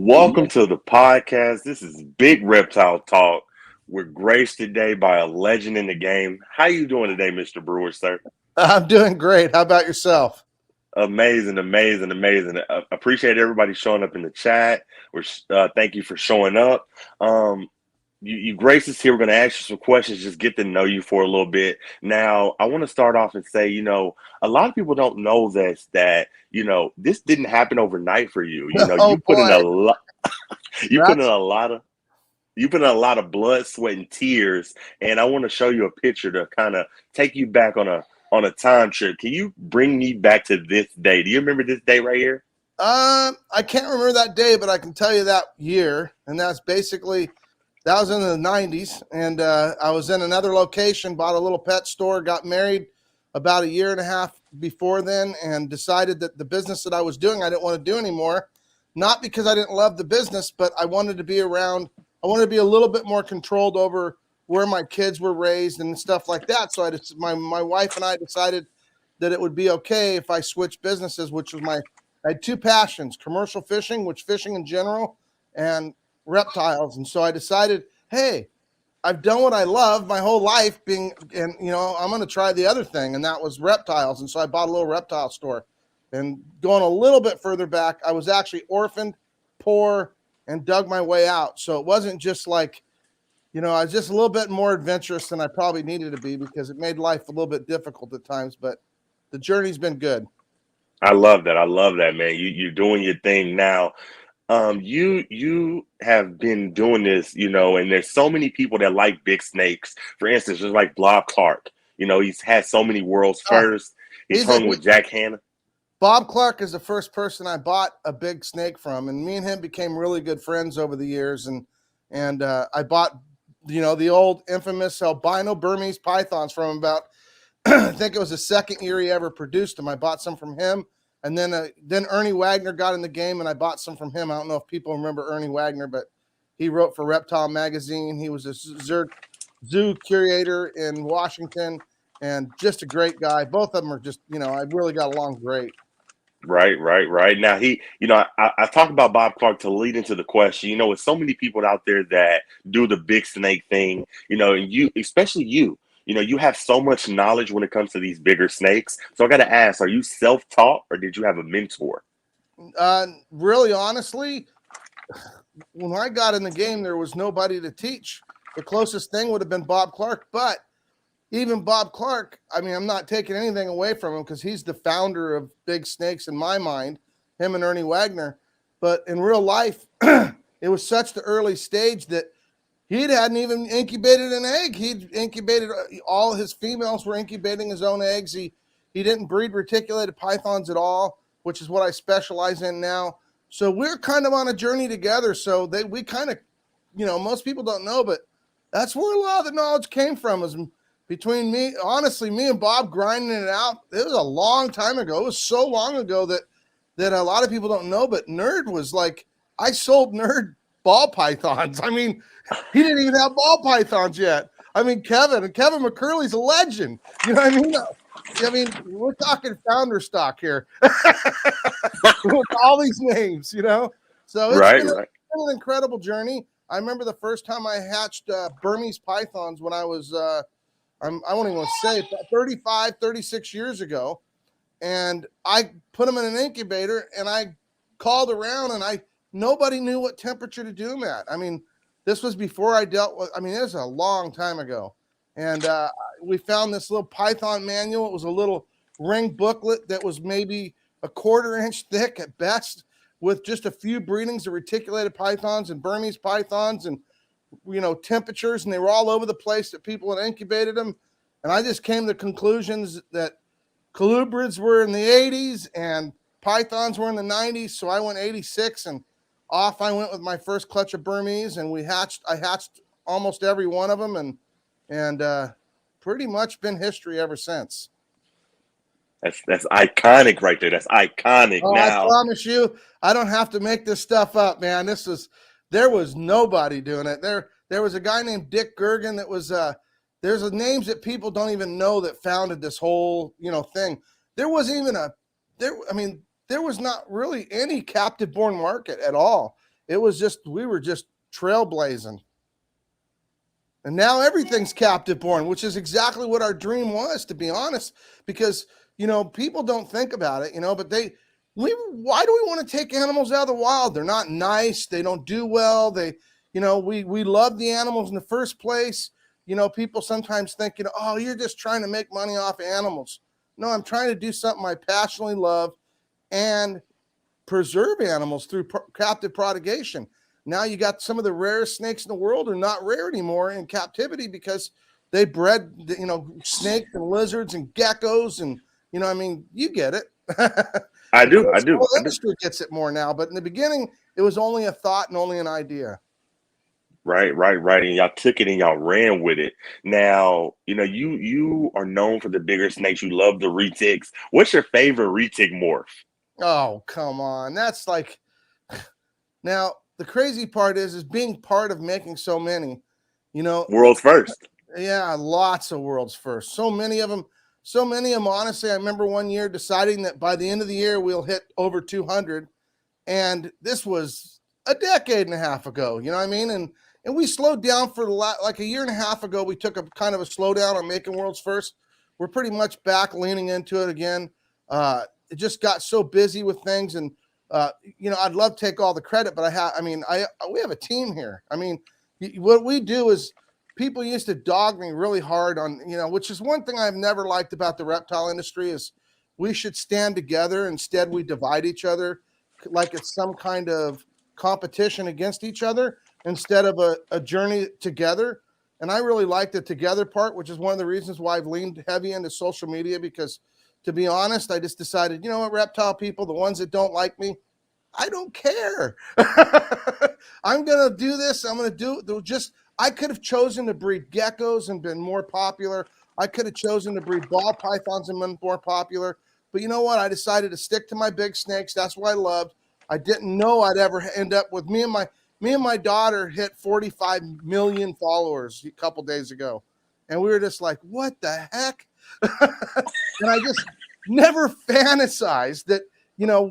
Welcome to the podcast. This is Big Reptile Talk. We're graced today by a legend in the game. How you doing today, Mr. Brewer, sir? I'm doing great. How about yourself? Amazing, amazing, amazing. Appreciate everybody showing up in the chat. Thank you for showing up. You graced us here. We're going to ask you some questions, just get to know you for a little bit. Now, I want to start off and say, a lot of people don't know this, that, this didn't happen overnight for you. Oh You put in boy, a lot, you put in that's a lot of you put in a lot of blood, sweat, and tears, and I want to show you a picture to kind of take you back on a time trip. Can you bring me back to this day? Do you remember this day right here? I can't remember that day, but I can tell you that year, and that was in the '90s, and I was in another location, bought a little pet store, got married about a year and a half before then, and decided that the business that I was doing I didn't want to do anymore. Not because I didn't love the business, but I wanted to be around. I wanted to be a little bit more controlled over where my kids were raised and stuff like that. So my wife and I decided that it would be okay if I switched businesses, I had two passions: commercial fishing, which fishing in general, and reptiles. And so I decided, hey, I've done what I love my whole life I'm going to try the other thing. And that was reptiles. And so I bought a little reptile store. And going a little bit further back, I was actually orphaned, poor, and dug my way out. So it wasn't just like, I was just a little bit more adventurous than I probably needed to be, because it made life a little bit difficult at times, but the journey's been good. I love that. I love that, man. You're doing your thing now. You have been doing this, and there's so many people that like big snakes. For instance, just like Bob Clark. He's had so many world's Oh, first. He's he's a, hung with Jack Hanna. Bob Clark is the first person I bought a big snake from, and me and him became really good friends over the years. And I bought, the old infamous albino Burmese pythons from him about, I think it was the second year he ever produced them. I bought some from him, and then Ernie Wagner got in the game, and I bought some from him. I don't know if people remember Ernie Wagner, but he wrote for Reptile magazine. He was a zoo curator in Washington, and just a great guy. Both of them are just, I really got along great. Right. Now I talk about Bob Clark to lead into the question. With so many people out there that do the big snake thing, and especially you have so much knowledge when it comes to these bigger snakes. So I got to ask, are you self-taught or did you have a mentor? Really, honestly, when I got in the game, there was nobody to teach. The closest thing would have been Bob Clark, but even Bob Clark, I'm not taking anything away from him because he's the founder of big snakes in my mind, him and Ernie Wagner. But in real life, it was such the early stage that he hadn't even incubated an egg. He'd incubated, all his females were incubating his own eggs. He didn't breed reticulated pythons at all, which is what I specialize in now. So we're kind of on a journey together. So we kind of, most people don't know, but that's where a lot of the knowledge came from, is between me and Bob grinding it out. It was a long time ago. It was so long ago that a lot of people don't know, but Nerd was like, I sold Nerd ball pythons. He didn't even have ball pythons yet. Kevin McCurley's a legend. You know what I mean? We're talking founder stock here with all these names, So it's been an incredible journey. I remember the first time I hatched Burmese pythons when I was, I won't even say 35, 36 years ago. And I put them in an incubator, and I called around, and nobody knew what temperature to do them at. This was before I dealt with, it was a long time ago. And we found this little python manual. It was a little ring booklet that was maybe a 1/4 inch thick at best, with just a few breedings of reticulated pythons and Burmese pythons and, temperatures. And they were all over the place that people had incubated them. And I just came to conclusions that colubrids were in the 80s and pythons were in the 90s. So I went 86, and off I went with my first clutch of Burmese, and I hatched almost every one of them, and pretty much been history ever since. That's iconic right there. That's iconic. Oh, Now, I promise you, I don't have to make this stuff up, man. There was nobody doing it. There was a guy named Dick Gergen that was there's names that people don't even know that founded this whole, thing. There wasn't even there was not really any captive born market at all. we were just trailblazing. And now everything's captive born, which is exactly what our dream was, to be honest, because, people don't think about it, but why do we want to take animals out of the wild? They're not nice. They don't do well. We love the animals in the first place. People sometimes think, oh, you're just trying to make money off animals. No, I'm trying to do something I passionately love and preserve animals through captive propagation. Now you got some of the rarest snakes in the world are not rare anymore in captivity because they bred, snakes and lizards and geckos and, you get it. I Of do. course, I the do. whole industry gets it more now, but in the beginning, it was only a thought and only an idea. Right, right, right. And y'all took it and y'all ran with it. Now, you are known for the bigger snakes. You love the retics. What's your favorite retic morph? Oh, come on. That's like, now the crazy part is being part of making so many, World's first. yeah, lots of world's first. So many of them, honestly. I remember one year deciding that by the end of the year, we'll hit over 200. And this was a decade and a half ago, you know what I mean? And we slowed down for like a year and a half ago. We took a kind of a slowdown on making world's first. We're pretty much back leaning into it again. It just got so busy with things, and I'd love to take all the credit, but we have a team here. I mean, what we do is people used to dog me really hard on, which is one thing I've never liked about the reptile industry is we should stand together. Instead, we divide each other like it's some kind of competition against each other instead of a journey together. And I really like the together part, which is one of the reasons why I've leaned heavy into social media, because to be honest, I just decided, reptile people, the ones that don't like me, I don't care. I'm going to do this. I'm going to do I could have chosen to breed geckos and been more popular. I could have chosen to breed ball pythons and been more popular. But you know what? I decided to stick to my big snakes. That's what I loved. I didn't know I'd ever end up with me and my daughter hit 45 million followers a couple days ago. And we were just like, what the heck? And I just never fantasized that,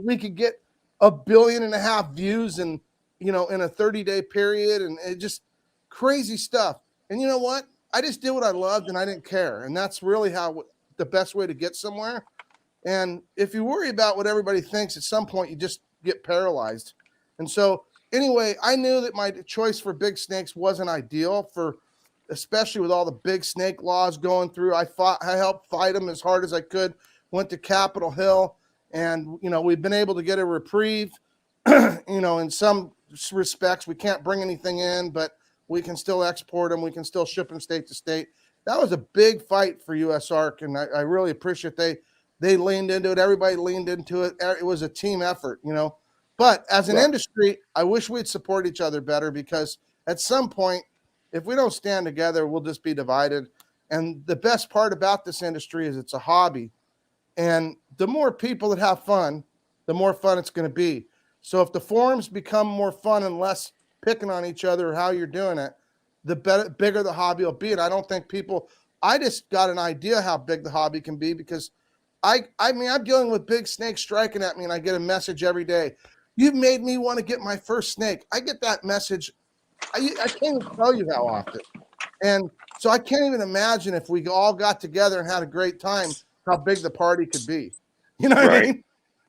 we could get 1.5 billion views in a 30-day period, and it just crazy stuff. And you know what? I just did what I loved and I didn't care. And that's really the best way to get somewhere. And if you worry about what everybody thinks, at some point you just get paralyzed. And so anyway, I knew that my choice for big snakes wasn't ideal especially with all the big snake laws going through. I helped fight them as hard as I could, went to Capitol Hill, and, we've been able to get a reprieve. In some respects, we can't bring anything in, but we can still export them. We can still ship them state to state. That was a big fight for USARC, and I really appreciate they leaned into it. Everybody leaned into it. It was a team effort, But as an industry, I wish we'd support each other better, because at some point, if we don't stand together, we'll just be divided. And the best part about this industry is it's a hobby. And the more people that have fun, the more fun it's going to be. So if the forums become more fun and less picking on each other or how you're doing it, the bigger the hobby will be. And I don't think I just got an idea how big the hobby can be, because I'm dealing with big snakes striking at me, and I get a message every day. You've made me want to get my first snake. I get that message. I can't even tell you how often. And so I can't even imagine if we all got together and had a great time, how big the party could be. You know what I mean?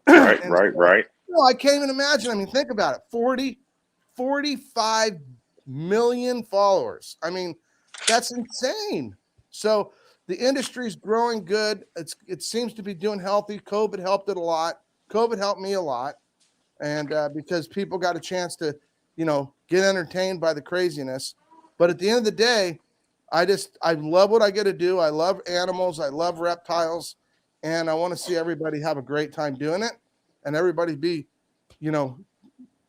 Right. I can't even imagine. I mean, think about it. 45 million followers. I mean, that's insane. So the industry's growing good. It seems to be doing healthy. COVID helped it a lot. COVID helped me a lot. And because people got a chance to, get entertained by the craziness. But at the end of the day, I love what I get to do. I love animals. I love reptiles. And I want to see everybody have a great time doing it, and everybody be,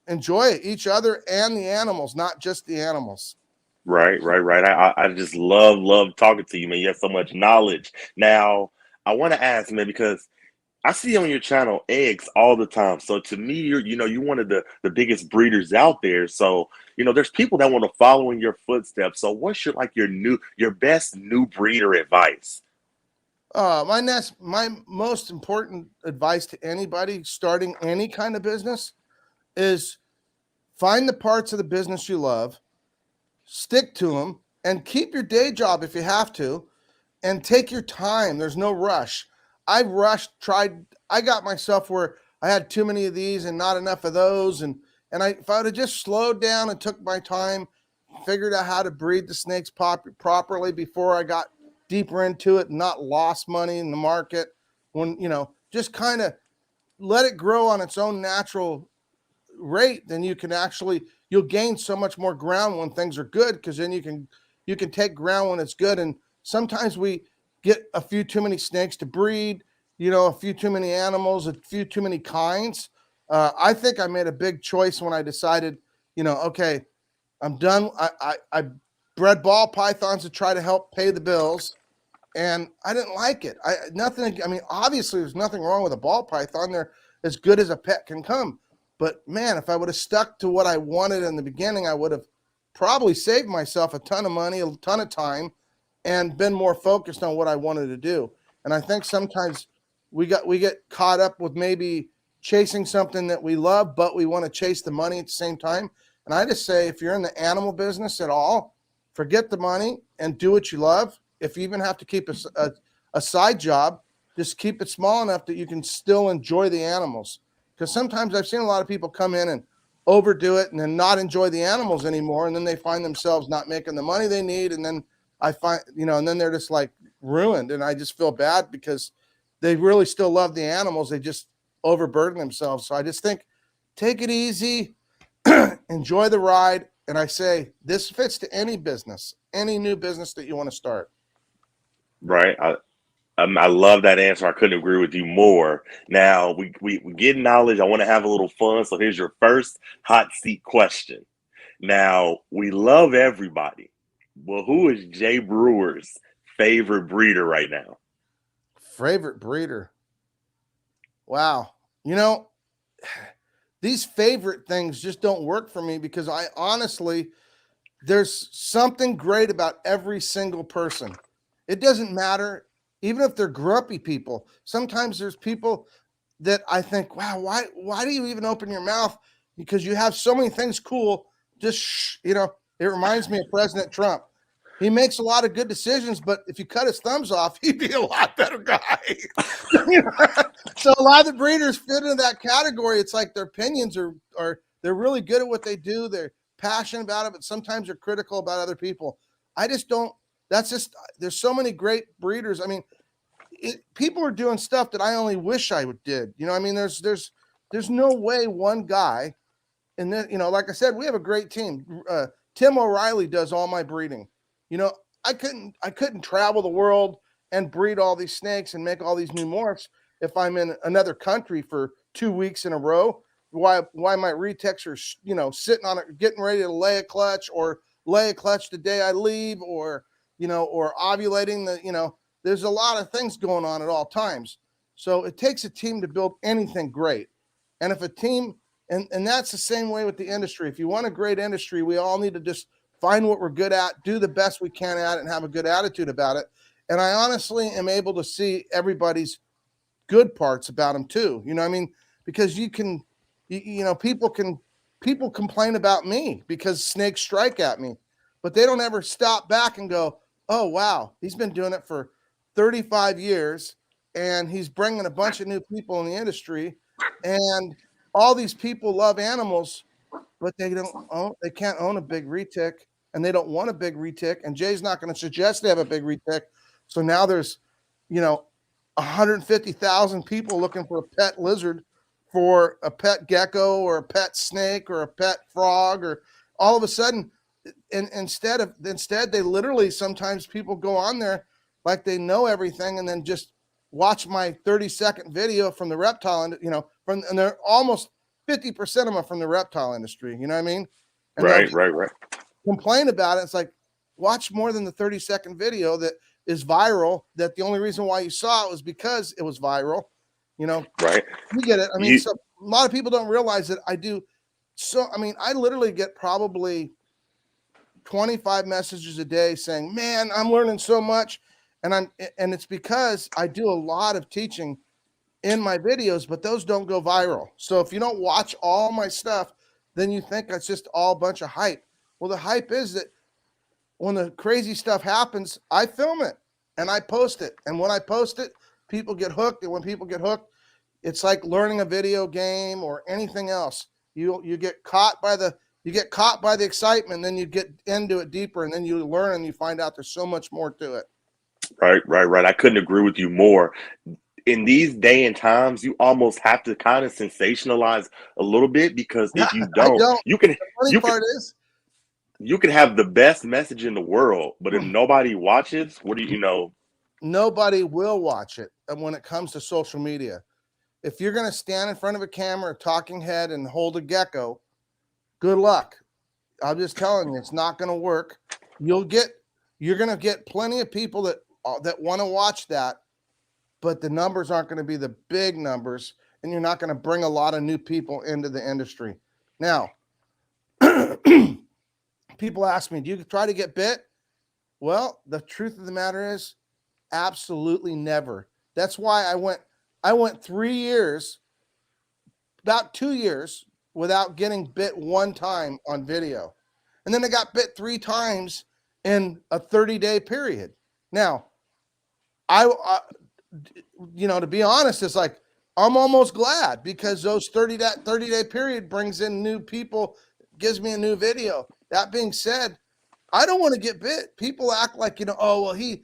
enjoy it, each other and the animals, not just the animals. Right. I just love talking to you, man. You have so much knowledge. Now, I want to ask, man, because I see on your channel eggs all the time. So to me, you're one of the biggest breeders out there. So, there's people that want to follow in your footsteps. So what's your best new breeder advice? My most important advice to anybody starting any kind of business is find the parts of the business you love, stick to them, and keep your day job if you have to, and take your time. There's no rush. I got myself where I had too many of these and not enough of those. And if I would have just slowed down and took my time, figured out how to breed the snakes properly before I got deeper into it and not lost money in the market, when, just kind of let it grow on its own natural rate, then you'll gain so much more ground when things are good, because then you can take ground when it's good. And sometimes we get a few too many snakes to breed, a few too many animals, a few too many kinds. I think I made a big choice when I decided, okay, I'm done. I bred ball pythons to try to help pay the bills, and I didn't like it. Obviously there's nothing wrong with a ball python. They're as good as a pet can come. But man, if I would have stuck to what I wanted in the beginning, I would have probably saved myself a ton of money, a ton of time, and been more focused on what I wanted to do. And I think sometimes we get caught up with maybe chasing something that we love, but we want to chase the money at the same time. And I just say, if you're in the animal business at all, forget the money and do what you love. If you even have to keep a side job, just keep it small enough that you can still enjoy the animals. Because sometimes I've seen a lot of people come in and overdo it and then not enjoy the animals anymore. And then they find themselves not making the money they need. And then and then they're just like ruined. And I just feel bad because they really still love the animals. They just overburden themselves. So I just think, take it easy, enjoy the ride. And I say, this fits to any business, any new business that you want to start. Right. I love that answer. I couldn't agree with you more. Now we get knowledge. I want to have a little fun. So here's your first hot seat question. Now, we love everybody. Well, who is Jay Brewer's favorite breeder right now? Favorite breeder? Wow. These favorite things just don't work for me, because I honestly, there's something great about every single person. It doesn't matter, even if they're grumpy people. Sometimes there's people that I think, wow, why do you even open your mouth? Because you have so many things cool. Just it reminds me of President Trump. He makes a lot of good decisions, but if you cut his thumbs off, he'd be a lot better guy. So a lot of the breeders fit into that category. It's like their opinions are they're really good at what they do. They're passionate about it, but sometimes they're critical about other people. I just don't. There's so many great breeders. I mean, people are doing stuff that I only wish I did. There's no way one guy, and then like I said, we have a great team. Tim O'Reilly does all my breeding. I couldn't travel the world and breed all these snakes and make all these new morphs if I'm in another country for 2 weeks in a row. Why my retics are sitting on it, getting ready to lay a clutch, or lay a clutch the day I leave, or or ovulating. There's a lot of things going on at all times. So it takes a team to build anything great. And if a team, and that's the same way with the industry. If you want a great industry, we all need to just find what we're good at, do the best we can at it, and have a good attitude about it. And I honestly am able to see everybody's good parts about them too. Because people complain about me because snakes strike at me, but they don't ever stop back and go, oh, wow, he's been doing it for 35 years and he's bringing a bunch of new people in the industry, and all these people love animals, but they can't own a big retic, and they don't want a big retic. And Jay's not going to suggest they have a big retic. So now there's, 150,000 people looking for a pet lizard, for a pet gecko, or a pet snake, or a pet frog, or all of a sudden, and instead they literally, sometimes people go on there like they know everything, and then just watch my 30-second video from the reptile, and and they're almost 50% of them are from the reptile industry. You know what I mean? And Right. complain about it. It's like, watch more than the 30-second video that is viral, that the only reason why you saw it was because it was viral. Right. You get it. So a lot of people don't realize that I do. So, I literally get probably 25 messages a day saying, man, I'm learning so much. And it's because I do a lot of teaching in my videos, but those don't go viral. So if you don't watch all my stuff, then you think it's just all a bunch of hype. Well, the hype is that when the crazy stuff happens, I film it and I post it. And when I post it, people get hooked. And when people get hooked, it's like learning a video game or anything else. You get caught by the excitement, and then you get into it deeper, and then you learn and you find out there's so much more to it. Right. I couldn't agree with you more. In these day and times, you almost have to kind of sensationalize a little bit, because if you I don't, don't. you can The funny you can part is, you can have the best message in the world, but if nobody watches, what do you know? nobody will watch it. And when it comes to social media, if you're going to stand in front of a camera, a talking head, and hold a gecko, good luck. I'm just telling you, it's not going to work. You're going to get plenty of people that want to watch that, but the numbers aren't going to be the big numbers, and you're not going to bring a lot of new people into the industry. Now, people ask me, do you try to get bit? Well, the truth of the matter is, absolutely never. That's why I went 3 years, about 2 years, without getting bit one time on video. And then I got bit 3 times in a 30-day period. Now, to be honest, it's like I'm almost glad, because those 30-day period brings in new people, gives me a new video. That being said, I don't want to get bit. People act like, oh, well, he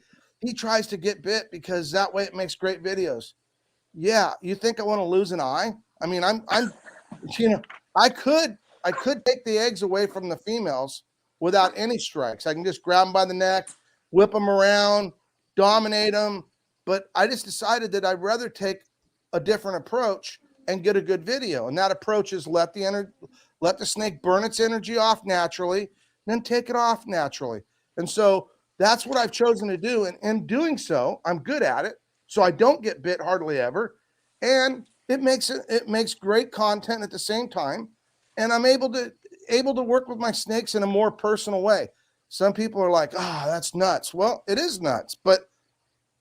tries to get bit because that way it makes great videos. Yeah, you think I want to lose an eye? I mean, I'm I could take the eggs away from the females without any strikes. I can just grab them by the neck, whip them around, dominate them. But I just decided that I'd rather take a different approach and get a good video. And that approach is let the snake burn its energy off naturally, then take it off naturally. And so that's what I've chosen to do. And in doing so, I'm good at it. So I don't get bit hardly ever. And it makes great content at the same time. And I'm able to work with my snakes in a more personal way. Some people are like, that's nuts. Well, it is nuts, but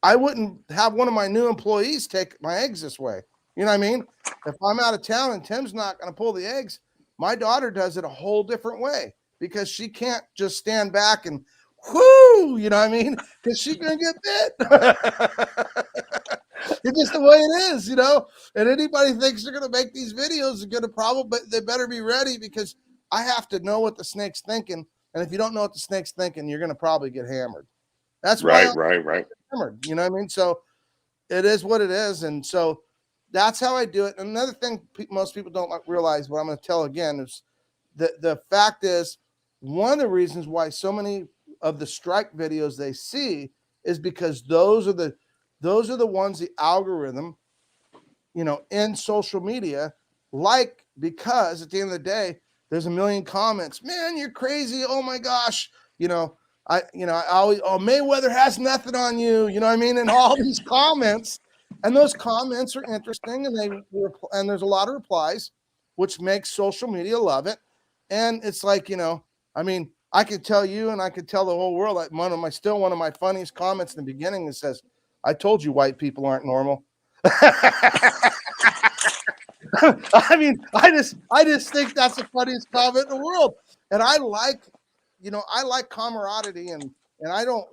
I wouldn't have one of my new employees take my eggs this way. You know what I mean? If I'm out of town and Tim's not going to pull the eggs, my daughter does it a whole different way, because she can't just stand back and whoo, you know what I mean? Because she's going to get bit. It's just the way it is, and anybody thinks they're going to make these videos are going to probably, they better be ready, because I have to know what the snake's thinking. And if you don't know what the snake's thinking, you're going to probably get hammered. That's why I'm Right. hammered. You know what I mean? So it is what it is. And so that's how I do it. And another thing most people don't realize, what I'm going to tell again, is the fact is, one of the reasons why so many of the strike videos they see is because those are the ones the algorithm, in social media because at the end of the day, there's a million comments. Man, you're crazy. Oh my gosh. I always, Mayweather has nothing on you. You know what I mean? And all these comments, and those comments are interesting, and there's a lot of replies, which makes social media love it. And it's like, I mean, I could tell you, and I could tell the whole world, like one of my funniest comments in the beginning that says, I told you white people aren't normal. I mean, I just think that's the funniest comment in the world. And I like camaraderie, and I don't,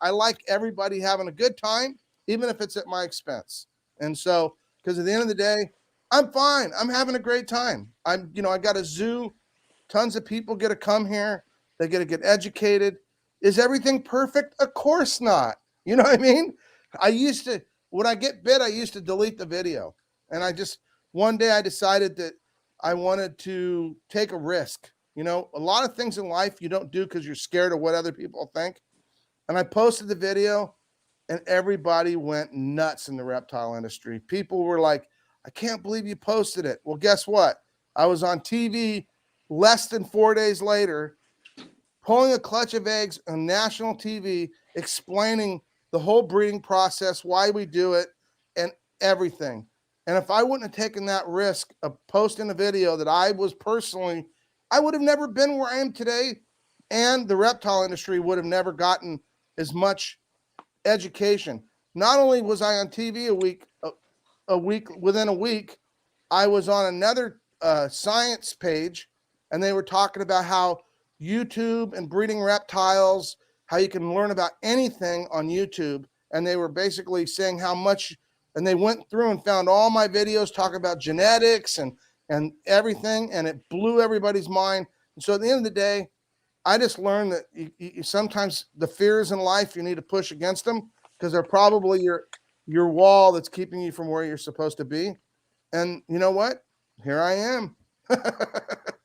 I like everybody having a good time, even if it's at my expense. And so, because at the end of the day, I'm fine. I'm having a great time. I got a zoo. Tons of people get to come here. They get to get educated. Is everything perfect? Of course not. You know what I mean? When I get bit, I used to delete the video. And one day I decided that I wanted to take a risk. A lot of things in life you don't do because you're scared of what other people think. And I posted the video, and everybody went nuts in the reptile industry. People were like, I can't believe you posted it. Well, guess what? I was on TV less than 4 days later, pulling a clutch of eggs on national TV, explaining the whole breeding process, why we do it, and everything. And if I wouldn't have taken that risk of posting a video that I would have never been where I am today. And the reptile industry would have never gotten as much education. Not only was I on TV within a week, I was on another science page and they were talking about how YouTube and breeding reptiles, how you can learn about anything on YouTube. And they were basically saying how much, and they went through and found all my videos talking about genetics and everything, and it blew everybody's mind. And so at the end of the day, I just learned that sometimes the fears in life, you need to push against them because they're probably your wall that's keeping you from where you're supposed to be. And you know what? Here I am.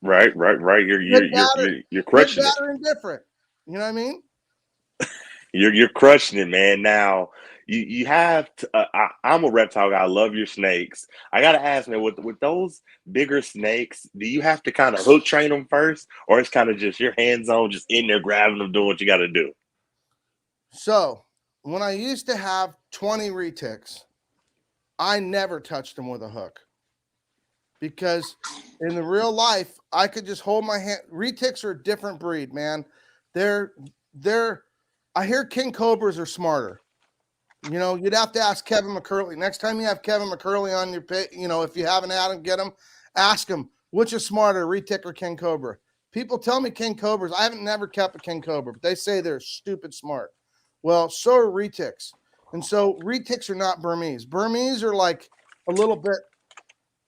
Right. You're Good, you're you're bad, you're, you're good, crushing bad, it. or indifferent. You know what I mean? You're crushing it, man. Now you have to, I'm a reptile guy. I love your snakes. I gotta ask, man, with those bigger snakes, do you have to kind of hook train them first, or it's kind of just your hands on, just in there grabbing them, doing what you got to do? So when I used to have 20 retics, I never touched them with a hook because in the real life, I could just hold my hand. Retics are a different breed, man. They're I hear king cobras are smarter. You know, you'd have to ask Kevin McCurley. Next time you have Kevin McCurley on your page, you know, if you haven't had him, get him, ask him, which is smarter, retic or king cobra? People tell me king cobras. I haven't never kept a king cobra, but they say they're stupid smart. Well, so are retics. And so retics are not Burmese. Burmese are like a little bit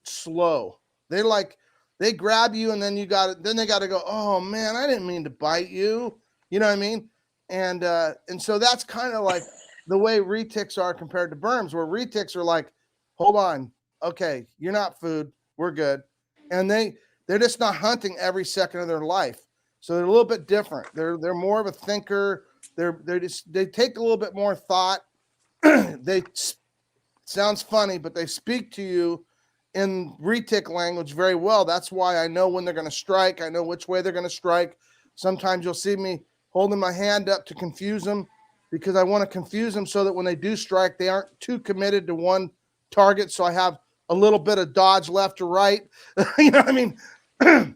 slow. They grab you and then then they got to go, oh man, I didn't mean to bite you. You know what I mean? And so that's kind of like the way retics are compared to berms, where retics are like, hold on, okay, you're not food, we're good. And they're just not hunting every second of their life. So they're a little bit different. They're more of a thinker. They take a little bit more thought. They sounds funny, but they speak to you in retic language very well. That's why I know when they're going to strike. I know which way they're going to strike. Sometimes you'll see me holding my hand up to confuse them because I want to confuse them so that when they do strike, they aren't too committed to one target. So I have a little bit of dodge left or right. You know what I mean?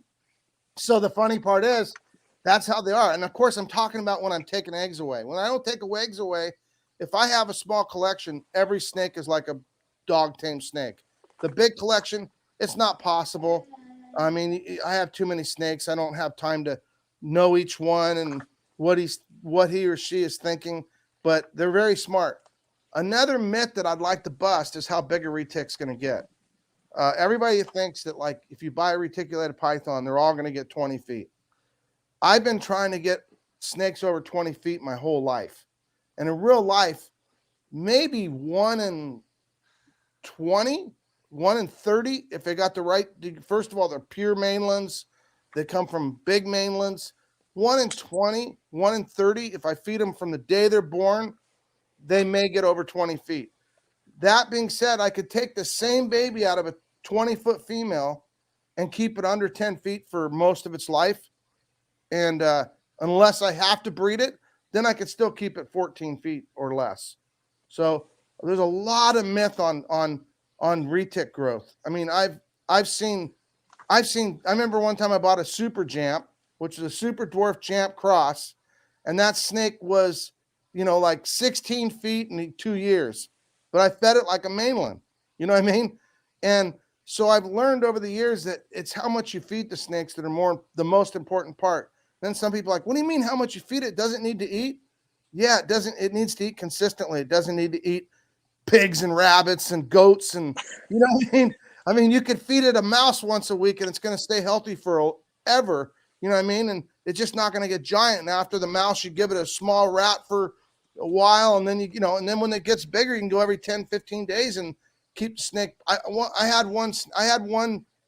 So the funny part is that's how they are. And of course, I'm talking about when I'm taking eggs away. When I don't take eggs away, if I have a small collection, every snake is like a dog tamed snake. The big collection, it's not possible. I mean, I have too many snakes. I don't have time to know each one and what he or she is thinking, but they're very smart. Another myth that I'd like to bust is how big a retic's going to get. Everybody thinks that like if you buy a reticulated python, they're all going to get 20 feet. I've been trying to get snakes over 20 feet my whole life. And in real life, maybe 1 in 20, 1 in 30, if they got the right, first of all, they're pure mainlands. They come from big mainlands. 1 in 20, 1 in 30, if I feed them from the day they're born, they may get over 20 feet. That being said, I could take the same baby out of a 20-foot female and keep it under 10 feet for most of its life. And unless I have to breed it, then I could still keep it 14 feet or less. So there's a lot of myth on retic growth. I mean, I've seen. I remember one time I bought a super jamp, which is a super dwarf jamp cross, and that snake was, like 16 feet in 2 years. But I fed it like a mainland. You know what I mean? And so I've learned over the years that it's how much you feed the snakes that are the most important part. Then some people are like, what do you mean how much you feed it? Does it need to eat? Yeah, it doesn't. It needs to eat consistently. It doesn't need to eat pigs and rabbits and goats and you know what I mean? I mean, you could feed it a mouse once a week and it's going to stay healthy forever. You know what I mean? And it's just not going to get giant. And after the mouse, you give it a small rat for a while. And then, and then when it gets bigger, you can go every 10, 15 days and keep the snake. I had one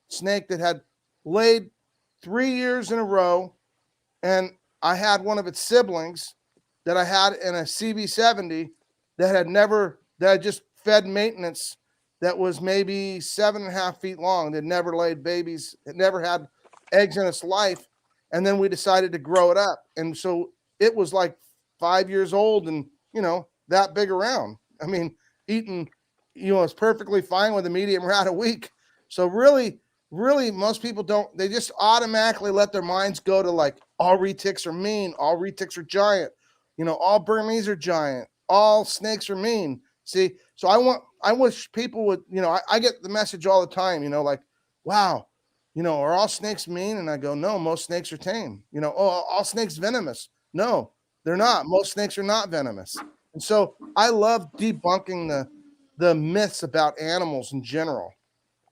snake that had laid 3 years in a row. And I had one of its siblings that I had in a CB70 that had just fed maintenance that was maybe 7.5 feet long, that never laid babies, it never had eggs in its life. And then we decided to grow it up. And so it was like 5 years old and, that big around. I mean, eating, it's perfectly fine with a medium rat a week. So really, most people they just automatically let their minds go to like, all retics are mean, all retics are giant, all Burmese are giant, all snakes are mean. See, so I wish people would, I get the message all the time, like, wow, are all snakes mean? And I go, no, most snakes are tame. All snakes venomous. No, they're not. Most snakes are not venomous. And so I love debunking the myths about animals in general.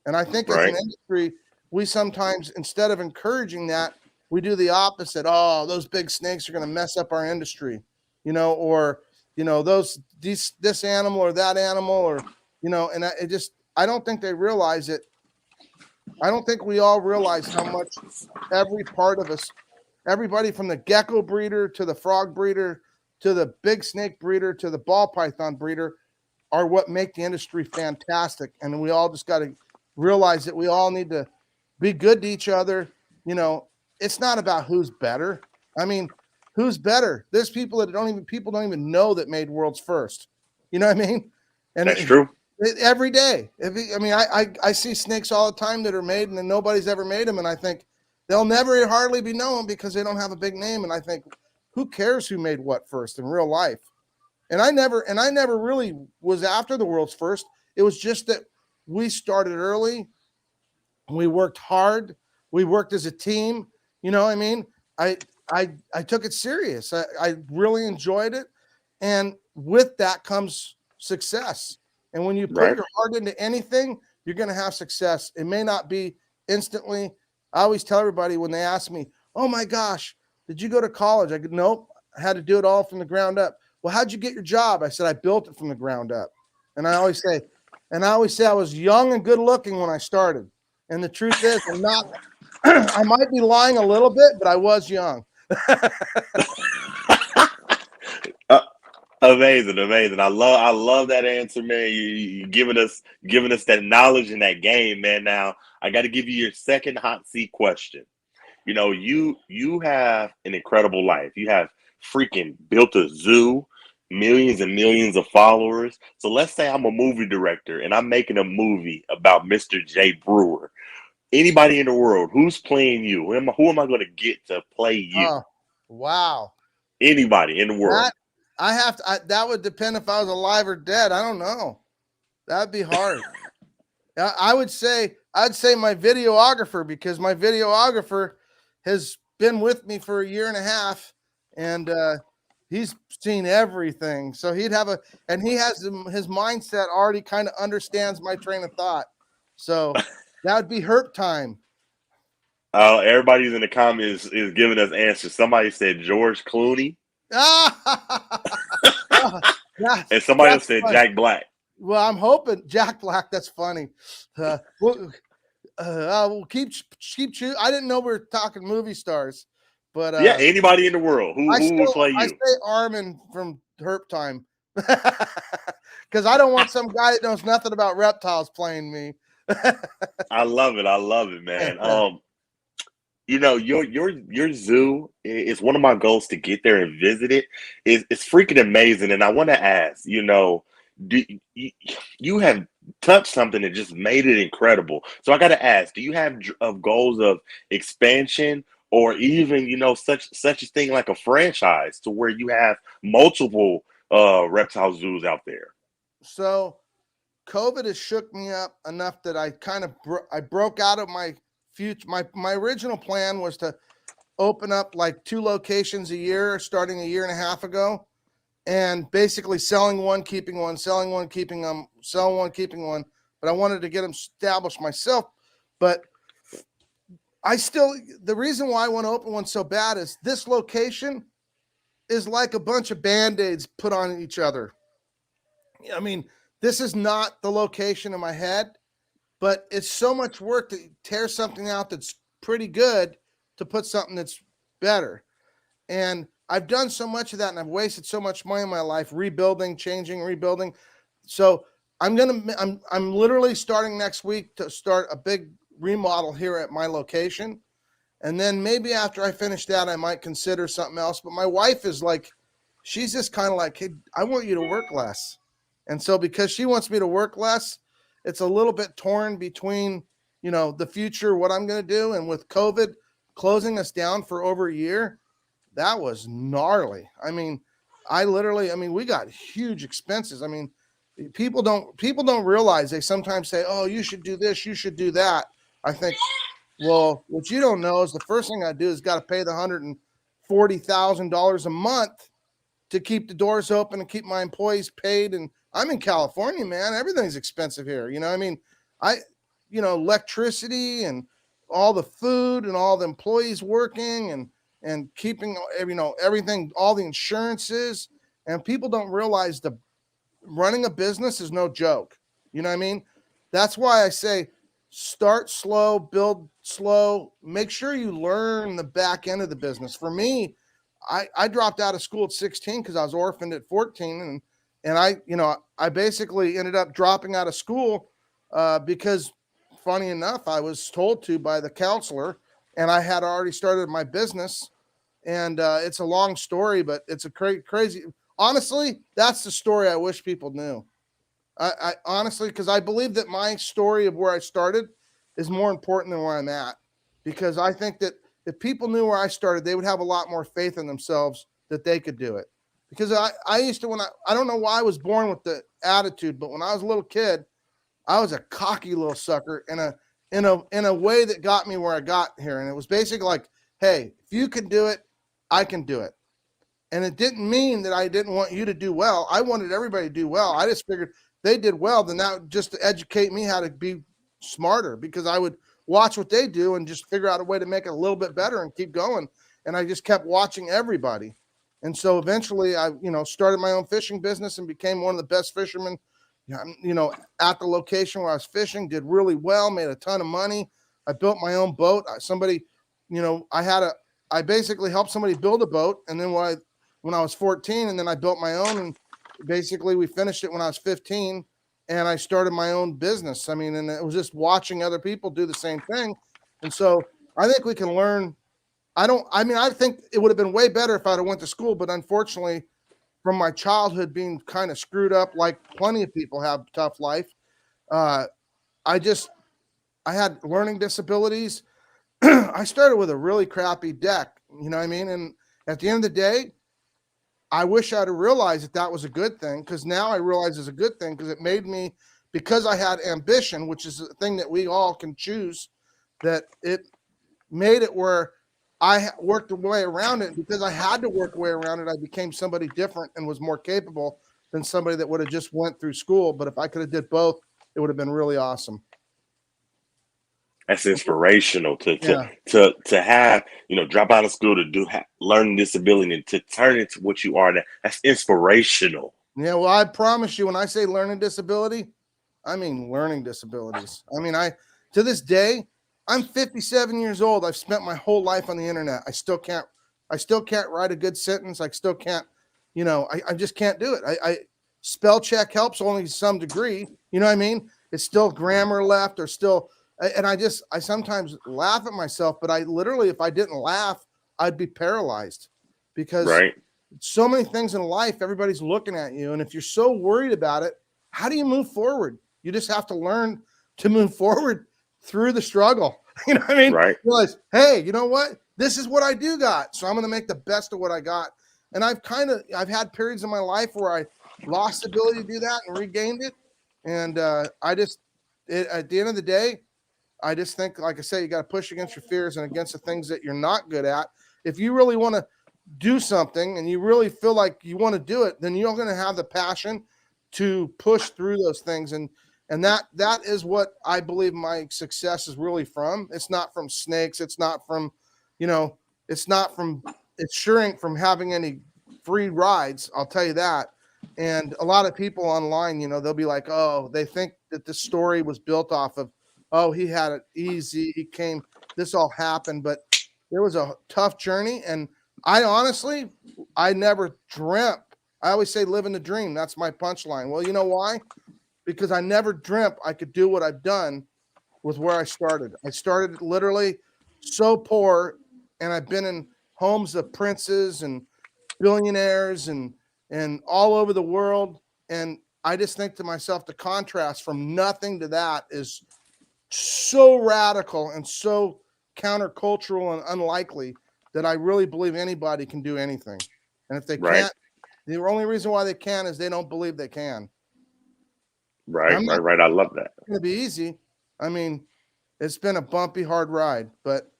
And I think as an Right. industry, we sometimes, instead of encouraging that, we do the opposite. Oh, those big snakes are going to mess up our industry, or this animal or that animal, or and I don't think they realize it. I don't think we all realize how much every part of us, everybody from the gecko breeder to the frog breeder to the big snake breeder to the ball python breeder are what make the industry fantastic. And we all just got to realize that we all need to be good to each other. It's not about who's better. I mean, who's better? There's people that people don't even know that made worlds first. You know what I mean? And That's true. Every day. I see snakes all the time that are made and then nobody's ever made them. And I think they'll never hardly be known because they don't have a big name. And I think, who cares who made what first in real life? And I never really was after the world's first. It was just that we started early. We worked hard. We worked as a team. You know what I mean? I took it serious. I really enjoyed it. And with that comes success. And when you put your heart into anything, you're going to have success. It may not be instantly. I always tell everybody when they ask me, oh my gosh, did you go to college? I go, nope, I had to do it all from the ground up. Well, how'd you get your job? I said, I built it from the ground up. And I always say I was young and good looking when I started. And the truth is, I might be lying a little bit, but I was young. Amazing. I love that answer, man. You giving us that knowledge in that game, man. Now I got to give you your second hot seat question. You have an incredible life. You have freaking built a zoo, millions and millions of followers. So let's say I'm a movie director and I'm making a movie about Mr. J. Brewer. Anybody in the world, who's playing you? Who am I going to get to play you? Oh, wow. Anybody in the world. That would depend if I was alive or dead. I don't know. That'd be hard. I'd say my videographer, because my videographer has been with me for a year and a half, and he's seen everything. So he has his mindset already kind of understands my train of thought. So that would be herp time. Everybody's in the comments is giving us answers. Somebody said George Clooney. And somebody else said funny. Jack Black. Well, I'm hoping Jack Black. That's funny. We'll keep. I didn't know we were talking movie stars, but yeah, anybody in the world who will play you. I say Armin from Herp Time because I don't want some guy that knows nothing about reptiles playing me. I love it, man. Your zoo is one of my goals to get there and visit it. It's freaking amazing, and I want to ask, you have touched something that just made it incredible. So I got to ask, do you have goals of expansion, or even such a thing like a franchise to where you have multiple reptile zoos out there? So COVID has shook me up enough that I kind of I broke out of my future. My original plan was to open up like 2 locations a year, starting a year and a half ago, and basically selling one, keeping one, selling one, keeping them, selling one, keeping one. But I wanted to get them established myself. But the reason why I want to open one so bad is this location is like a bunch of Band-Aids put on each other. I mean, this is not the location in my head, but it's so much work to tear something out that's pretty good to put something that's better. And I've done so much of that, and I've wasted so much money in my life rebuilding, changing, rebuilding. So I'm literally starting next week to start a big remodel here at my location. And then maybe after I finish that, I might consider something else. But my wife is like, she's just kind of like, hey, I want you to work less. And so because she wants me to work less, it's a little bit torn between, the future, what I'm going to do. And with COVID closing us down for over a year, that was gnarly. I mean, we got huge expenses. I mean, people don't realize. They sometimes say, oh, you should do this, you should do that. I think Well, what you don't know is the first thing I do is got to pay the $140,000 a month to keep the doors open and keep my employees paid. And I'm in California, man. Everything's expensive here. You know, I mean, electricity and all the food and all the employees working and keeping, everything, all the insurances. And people don't realize the running a business is no joke. You know what I mean? That's why I say start slow, build slow, make sure you learn the back end of the business. For me, I dropped out of school at 16 because I was orphaned at 14. And I basically ended up dropping out of school because funny enough, I was told to by the counselor, and I had already started my business. And it's a long story, but it's a crazy. Honestly, that's the story I wish people knew. I honestly, because I believe that my story of where I started is more important than where I'm at. Because I think that if people knew where I started, they would have a lot more faith in themselves that they could do it. Because I used to, I don't know why I was born with the attitude, but when I was a little kid, I was a cocky little sucker in a way that got me where I got here. And it was basically like, hey, if you can do it, I can do it. And it didn't mean that I didn't want you to do well. I wanted everybody to do well. I just figured they did well, then that just to educate me how to be smarter, because I would watch what they do and just figure out a way to make it a little bit better and keep going. And I just kept watching everybody. And so eventually I, started my own fishing business and became one of the best fishermen, at the location where I was fishing, did really well, made a ton of money. I built my own boat. I basically helped somebody build a boat. And then when I was 14, and then I built my own, and basically we finished it when I was 15, and I started my own business. I mean, and it was just watching other people do the same thing. And so I think we can learn. I think it would have been way better if I'd have went to school, but unfortunately from my childhood being kind of screwed up, like plenty of people have tough life. I had learning disabilities. I started with a really crappy deck, you know what I mean? And at the end of the day, I wish I'd have realized that was a good thing, because now I realize it's a good thing, because it made me, because I had ambition, which is a thing that we all can choose, that it made it where I worked a way around it. Because I had to work a way around it, I became somebody different and was more capable than somebody that would have just went through school. But if I could have did both, it would have been really awesome. That's inspirational Yeah. to have, drop out of school to do learning disability and to turn it to what you are now. That's inspirational. Yeah, well, I promise you, when I say learning disability, I mean learning disabilities. I mean, to this day, I'm 57 years old. I've spent my whole life on the internet. I still can't write a good sentence. I still can't, I just can't do it. I spell check helps only to some degree. You know what I mean? It's still grammar left, or still, and I sometimes laugh at myself, but I literally, if I didn't laugh, I'd be paralyzed, because right. So many things in life, everybody's looking at you. And if you're so worried about it, how do you move forward? You just have to learn to move forward through the struggle. You know what I mean? Right. Realize, hey, you know what? This is what I do got. So I'm going to make the best of what I got. And I've had periods in my life where I lost the ability to do that and regained it. And at the end of the day, I just think, like I say, you got to push against your fears and against the things that you're not good at. If you really want to do something and you really feel like you want to do it, then you're going to have the passion to push through those things. And that is what I believe my success is really from. It's not from snakes. It's not from, it sure ain't from having any free rides. I'll tell you that. And a lot of people online, they'll be like, oh, they think that the story was built off of, oh, he had it easy. This all happened, but there was a tough journey. And I never dreamt. I always say live in the dream. That's my punchline. Well, you know why? Because I never dreamt I could do what I've done with where I started. I started literally so poor, and I've been in homes of princes and billionaires and all over the world. And I just think to myself, the contrast from nothing to that is so radical and so countercultural and unlikely that I really believe anybody can do anything. And if they can't, the only reason why they can is they don't believe they can. Right. I love that. It's going to be easy. I mean, It's been a bumpy, hard ride, but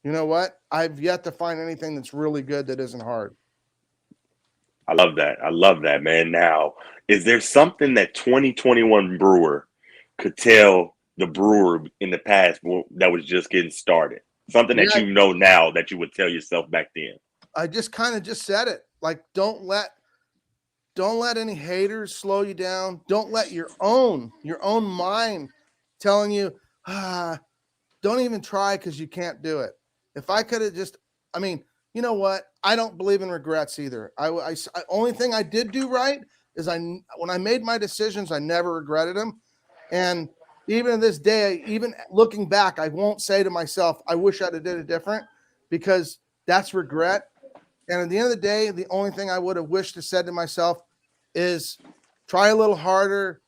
you know what? I've yet to find anything that's really good that isn't hard. I love that. I love that, man. Now, is there something that 2021 brewer could tell the brewer in the past that was just getting started? Something that Yeah, you know now that you would tell yourself back then. I just kind of just said it. Like, don't let any haters slow you down. Don't let your own mind telling you, don't even try because you can't do it. If I could have just, I mean, you know what? I don't believe in regrets either. Only thing I did do right is when I made my decisions, I never regretted them. And even to this day, even looking back, I won't say to myself, I wish I'd have did it different, because that's regret. And at the end of the day, the only thing I would have wished to said to myself is try a little harder,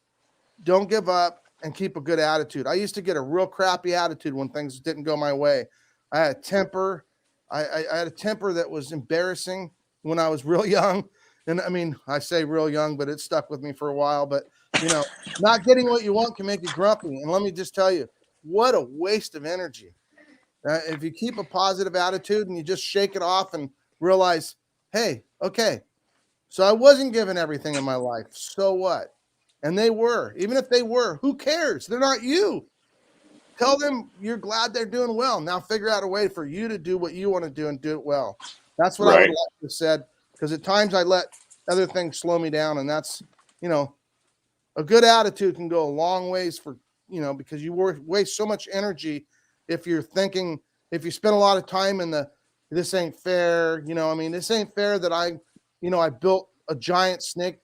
don't give up, and keep a good attitude. I used to get a real crappy attitude when things didn't go my way. I had a temper. I had a temper that was embarrassing when I was real young. And I mean, I say real young, but it stuck with me for a while. But, not getting what you want can make you grumpy. And let me just tell you, what a waste of energy. If you keep a positive attitude and you just shake it off and realize, hey, okay, so I wasn't given everything in my life. So what? And they were. Even if they were, who cares? They're not you. Tell them you're glad they're doing well. Now figure out a way for you to do what you want to do and do it well. That's what I would Right. like to have said, because at times I let other things slow me down. And that's, a good attitude can go a long ways for, because you waste so much energy if you're thinking, if you spend a lot of time in this ain't fair, this ain't fair that I built a giant snake.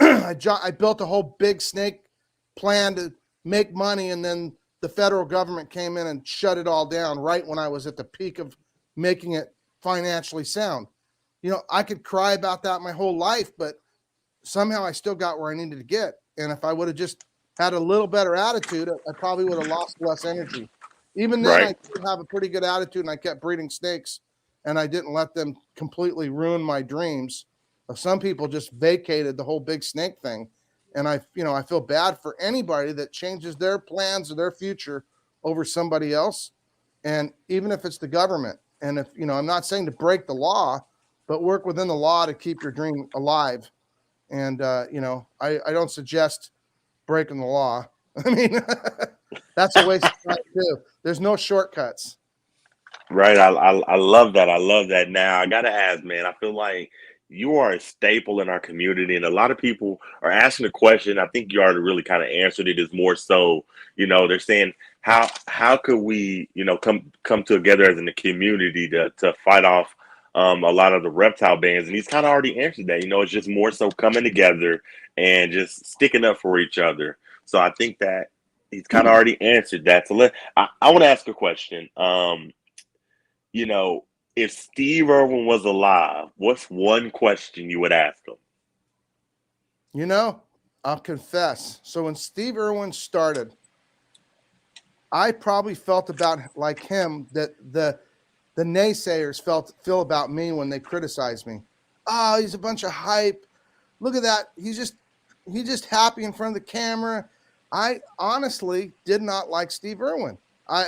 I built a whole big snake plan to make money, and then the federal government came in and shut it all down right when I was at the peak of making it financially sound. I could cry about that my whole life, but somehow I still got where I needed to get. And if I would have just had a little better attitude, I probably would have lost less energy. Even then, I Right. did have a pretty good attitude, and I kept breeding snakes, and I didn't let them completely ruin my dreams. Some people just vacated the whole big snake thing, and I feel bad for anybody that changes their plans or their future over somebody else, and even if it's the government. And if I'm not saying to break the law, but work within the law to keep your dream alive. And I don't suggest breaking the law. I mean, that's a waste of time too. There's no shortcuts. Right. I love that. I love that. Now, I got to ask, man, I feel like you are a staple in our community, and a lot of people are asking the question. I think you already really kind of answered it. Is more so, they're saying, how could we, come together as in the community to fight off a lot of the reptile bands? And he's kind of already answered that. It's just more so coming together and just sticking up for each other. So I think that he's kind of already answered that. So I want to ask a question. You know, if Steve Irwin was alive, what's one question you would ask him? I'll confess. So when Steve Irwin started, I probably felt about like him that the naysayers feel about me when they criticize me. Oh, he's a bunch of hype. Look at that. He's just happy in front of the camera. I honestly did not like Steve Irwin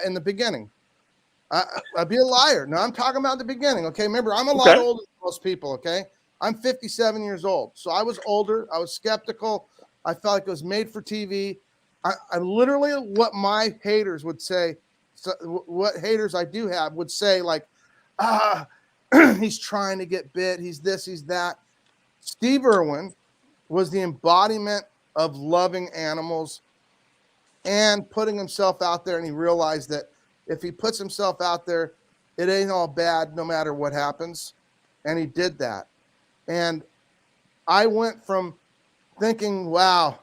in the beginning. I'd be a liar. No, I'm talking about the beginning. Okay. Remember, I'm a lot Okay. older than most people. Okay. I'm 57 years old. So I was older. I was skeptical. I felt like it was made for TV. I literally, what my haters would say, so what haters I do have would say, like, ah, he's trying to get bit. He's this, he's that. Steve Irwin was the embodiment of loving animals and putting himself out there. And he realized that if he puts himself out there, it ain't all bad no matter what happens. And he did that. And I went from thinking, wow,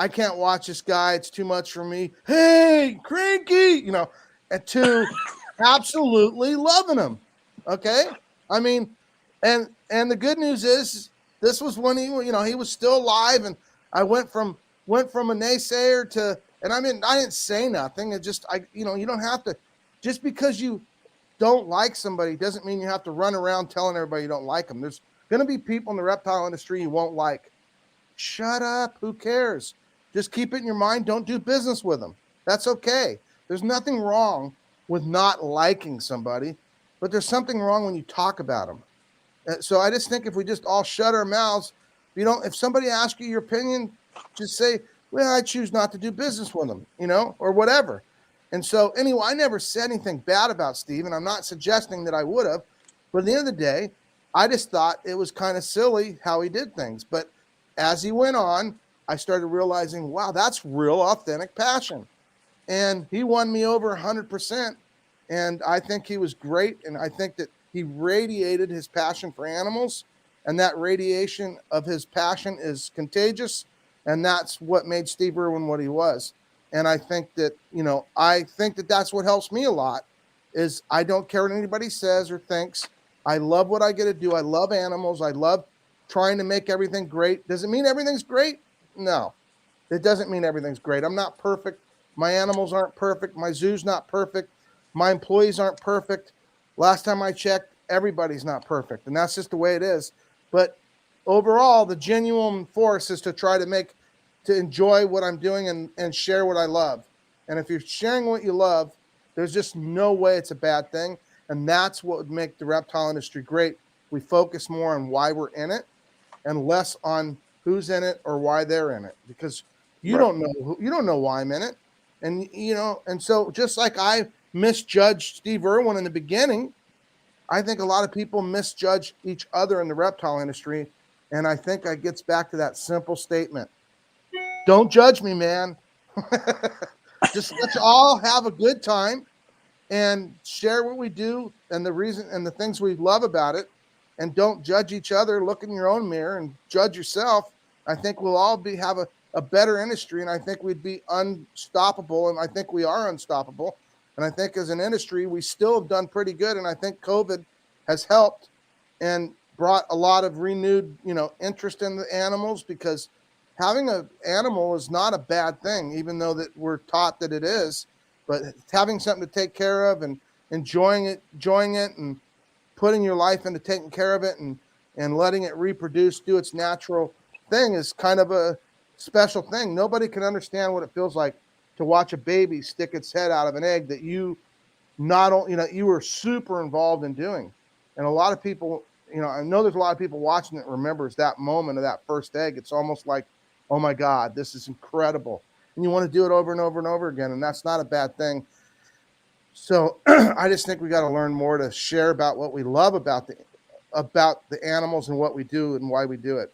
I can't watch this guy. It's too much for me. Hey, cranky, and to absolutely loving him. Okay. I mean, and the good news is this was when he was still alive. And I went from a naysayer to, and I mean, I didn't say nothing. It just, you don't have to, just because you don't like somebody doesn't mean you have to run around telling everybody you don't like them. There's going to be people in the reptile industry you won't like. Shut up. Who cares? Just keep it in your mind. Don't do business with them. That's okay. There's nothing wrong with not liking somebody, but there's something wrong when you talk about them. So I just think if we just all shut our mouths, if somebody asks you your opinion, just say, well, I choose not to do business with them, or whatever. And so anyway, I never said anything bad about Steve, and I'm not suggesting that I would have, but at the end of the day, I just thought it was kind of silly how he did things. But as he went on, I started realizing, wow, that's real authentic passion. And he won me over 100%. And I think he was great. And I think that he radiated his passion for animals. And that radiation of his passion is contagious. And that's what made Steve Irwin what he was. And I think that, that's what helps me a lot is I don't care what anybody says or thinks. I love what I get to do. I love animals. I love trying to make everything great. Does it mean everything's great? No, it doesn't mean everything's great. I'm not perfect. My animals aren't perfect. My zoo's not perfect. My employees aren't perfect. Last time I checked, everybody's not perfect. And that's just the way it is. But overall, the genuine force is to try to enjoy what I'm doing and share what I love. And if you're sharing what you love, there's just no way it's a bad thing. And that's what would make the reptile industry great. We focus more on why we're in it and less on who's in it or why they're in it, because you don't know why I'm in it. And, and so just like I misjudged Steve Irwin in the beginning, I think a lot of people misjudge each other in the reptile industry. And I think it gets back to that simple statement. Don't judge me, man. Just let's all have a good time and share what we do and the reason and the things we love about it. And don't judge each other. Look in your own mirror and judge yourself. I think we'll all have a better industry, and I think we'd be unstoppable, and I think we are unstoppable. And I think as an industry, we still have done pretty good, and I think COVID has helped and brought a lot of renewed, interest in the animals, because having an animal is not a bad thing, even though that we're taught that it is. But having something to take care of and enjoying it and putting your life into taking care of it and letting it reproduce, do its natural thing is kind of a special thing. Nobody can understand what it feels like to watch a baby stick its head out of an egg that you were super involved in doing. And a lot of people, I know there's a lot of people watching that remembers that moment of that first egg. It's almost like, oh my God, this is incredible. And you want to do it over and over and over again. And that's not a bad thing. So I just think we got to learn more to share about what we love about the animals and what we do and why we do it.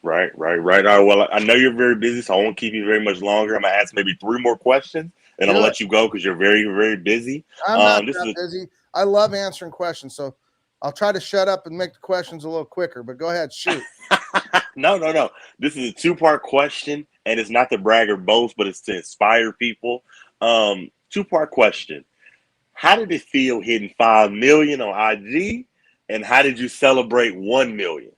Right. All right. Well, I know you're very busy, so I won't keep you very much longer. I'm going to ask maybe 3 more questions, and I'm going to let you go because you're very, very busy. I'm not that busy. I love answering questions, so I'll try to shut up and make the questions a little quicker, but go ahead, shoot. No. This is a 2-part question, and it's not to brag or boast, but it's to inspire people. 2-part question. How did it feel hitting 5 million on IG, and how did you celebrate 1 million?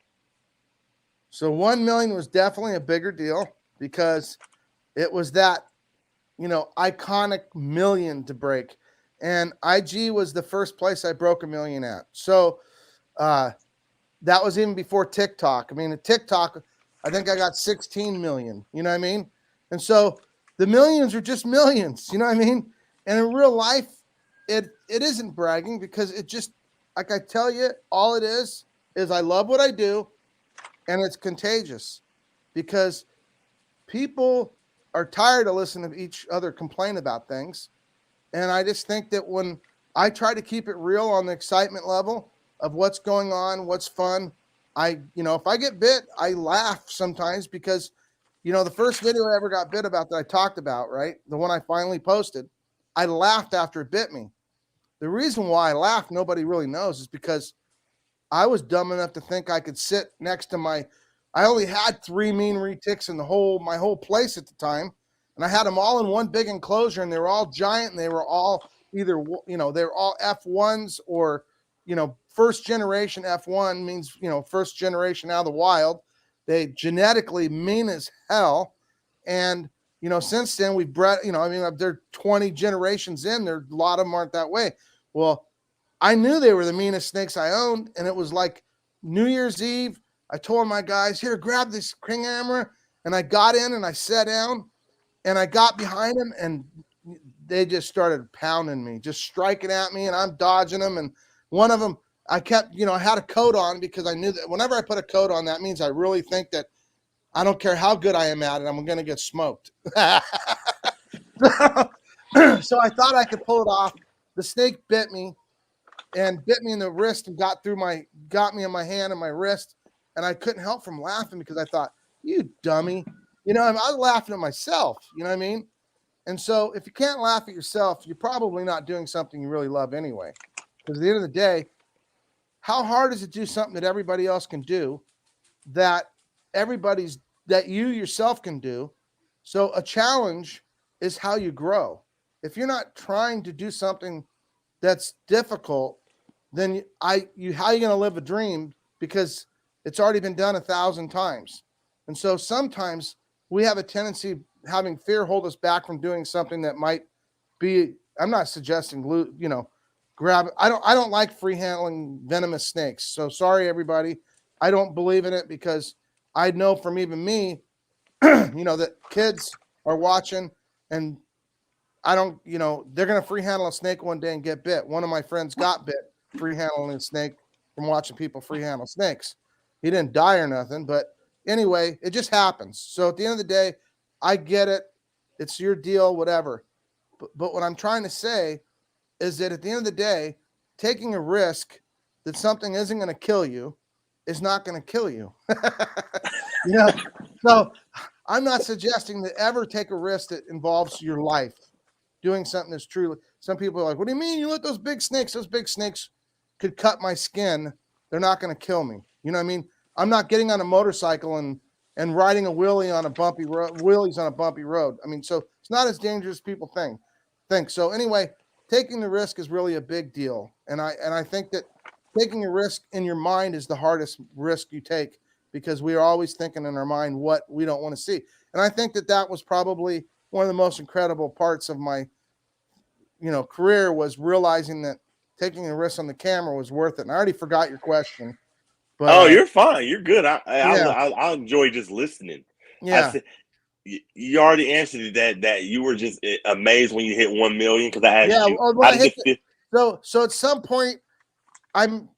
So 1 million was definitely a bigger deal because it was that, iconic million to break. And IG was the first place I broke 1 million at. So that was even before TikTok. I mean, at TikTok, I think I got 16 million, you know what I mean? And so the millions are just millions, you know what I mean? And in real life, it isn't bragging, because it just, like I tell you, all it is I love what I do. And it's contagious because people are tired of listening to each other complain about things. And I just think that when I try to keep it real on the excitement level of what's going on, what's fun, if I get bit, I laugh sometimes because, the first video I ever got bit about that I talked about, right? The one I finally posted, I laughed after it bit me. The reason why I laughed, nobody really knows, is because I was dumb enough to think I could sit next to I only had 3 mean retics in my whole place at the time. And I had them all in one big enclosure, and they were all giant, and they were all either, they were all F1s or, first generation F1 means, first generation out of the wild. They genetically mean as hell. And, since then we've bred, they're 20 generations in, a lot of them aren't that way. Well, I knew they were the meanest snakes I owned, and it was like New Year's Eve. I told my guys, here, grab this king camera, and I got in and I sat down, and I got behind them, and they just started pounding me, just striking at me, and I'm dodging them. And one of them, I kept, I had a coat on because I knew that whenever I put a coat on, that means I really think that I don't care how good I am at it, I'm going to get smoked. So I thought I could pull it off. The snake bit me in the wrist and got me in my hand and my wrist. And I couldn't help from laughing because I thought, you dummy. I was laughing at myself. You know what I mean? And so if you can't laugh at yourself, you're probably not doing something you really love anyway. Because at the end of the day, how hard is it to do something that everybody else can do, that you yourself can do? So a challenge is how you grow. If you're not trying to do something that's difficult, then how are you going to live a dream? Because it's already been done 1,000 times. And so sometimes we have a tendency having fear hold us back from doing something that might be, I'm not suggesting grab. I don't like free handling venomous snakes. So sorry, everybody. I don't believe in it because I know from even me, that kids are watching, and I don't, they're going to free handle a snake one day and get bit. One of my friends got bit free handling a snake from watching people free handle snakes. He didn't die or nothing, but anyway, it just happens. So at the end of the day, I get it. It's your deal, whatever. But what I'm trying to say is that at the end of the day, taking a risk that something isn't going to kill you is not going to kill you. So I'm not suggesting that ever take a risk that involves your life, doing something that's truly. Some people are like, what do you mean you let those big snakes? Those big snakes could cut my skin. They're not going to kill me. You know what I mean? I'm not getting on a motorcycle and riding a wheelies on a bumpy road. I mean, so it's not as dangerous as people think. So anyway, taking the risk is really a big deal. And I think that taking a risk in your mind is the hardest risk you take, because we are always thinking in our mind what we don't want to see. And I think that was probably one of the most incredible parts of my, career, was realizing that taking a risk on the camera was worth it. And I already forgot your question, but You're fine. You're good. yeah, I enjoy just listening. I yeah. said you already answered that you were just amazed when you hit 1 million, because I asked Yeah, you when how I did hit it feel. so at some point,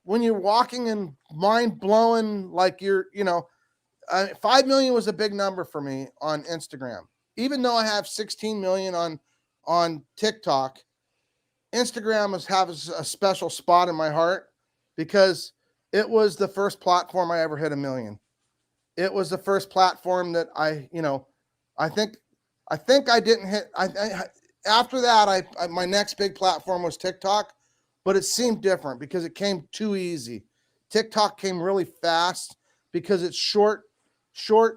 when you're walking and mind blowing, like 5 million was a big number for me on Instagram. Even though I have 16 million on TikTok, Instagram has a special spot in my heart because it was the first platform I ever hit 1 million. It was the first platform that I think I didn't hit. After that, my next big platform was TikTok, but it seemed different because it came too easy. TikTok came really fast because it's short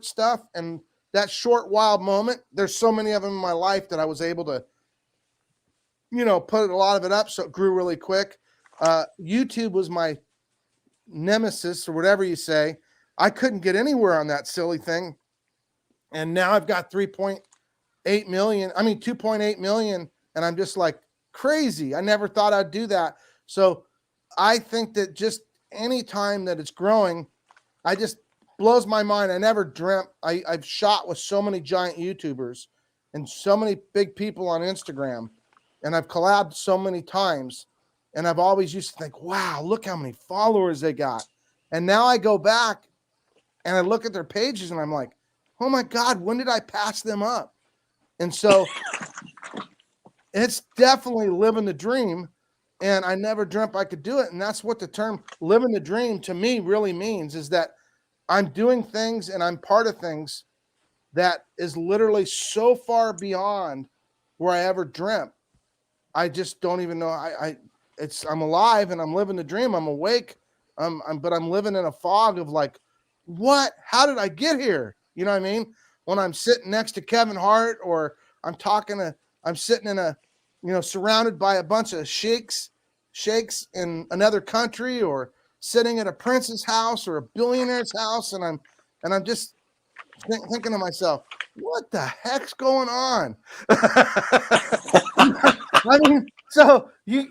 stuff, and that short wild moment. There's so many of them in my life that I was able to, put a lot of it up, so it grew really quick. YouTube was my nemesis, or whatever you say. I couldn't get anywhere on that silly thing, and now I've got 2.8 million, and I'm just like crazy. I never thought I'd do that. So I think that just any time that it's growing, I just blows my mind. I never dreamt. I've shot with so many giant YouTubers and so many big people on Instagram, and I've collabed so many times, and I've always used to think, wow, look how many followers they got. And now I go back and I look at their pages and I'm like, oh my God, when did I pass them up? And so it's definitely living the dream. And I never dreamt I could do it. And that's what the term living the dream to me really means, is that I'm doing things and I'm part of things that is literally so far beyond where I ever dreamt. I just don't even know. I'm alive and I'm living the dream. I'm awake. But I'm living in a fog of like, what? How did I get here? You know what I mean? When I'm sitting next to Kevin Hart, or I'm sitting in surrounded by a bunch of sheiks in another country, or sitting at a prince's house or a billionaire's house, and I'm just thinking to myself, what the heck's going on? I mean, so you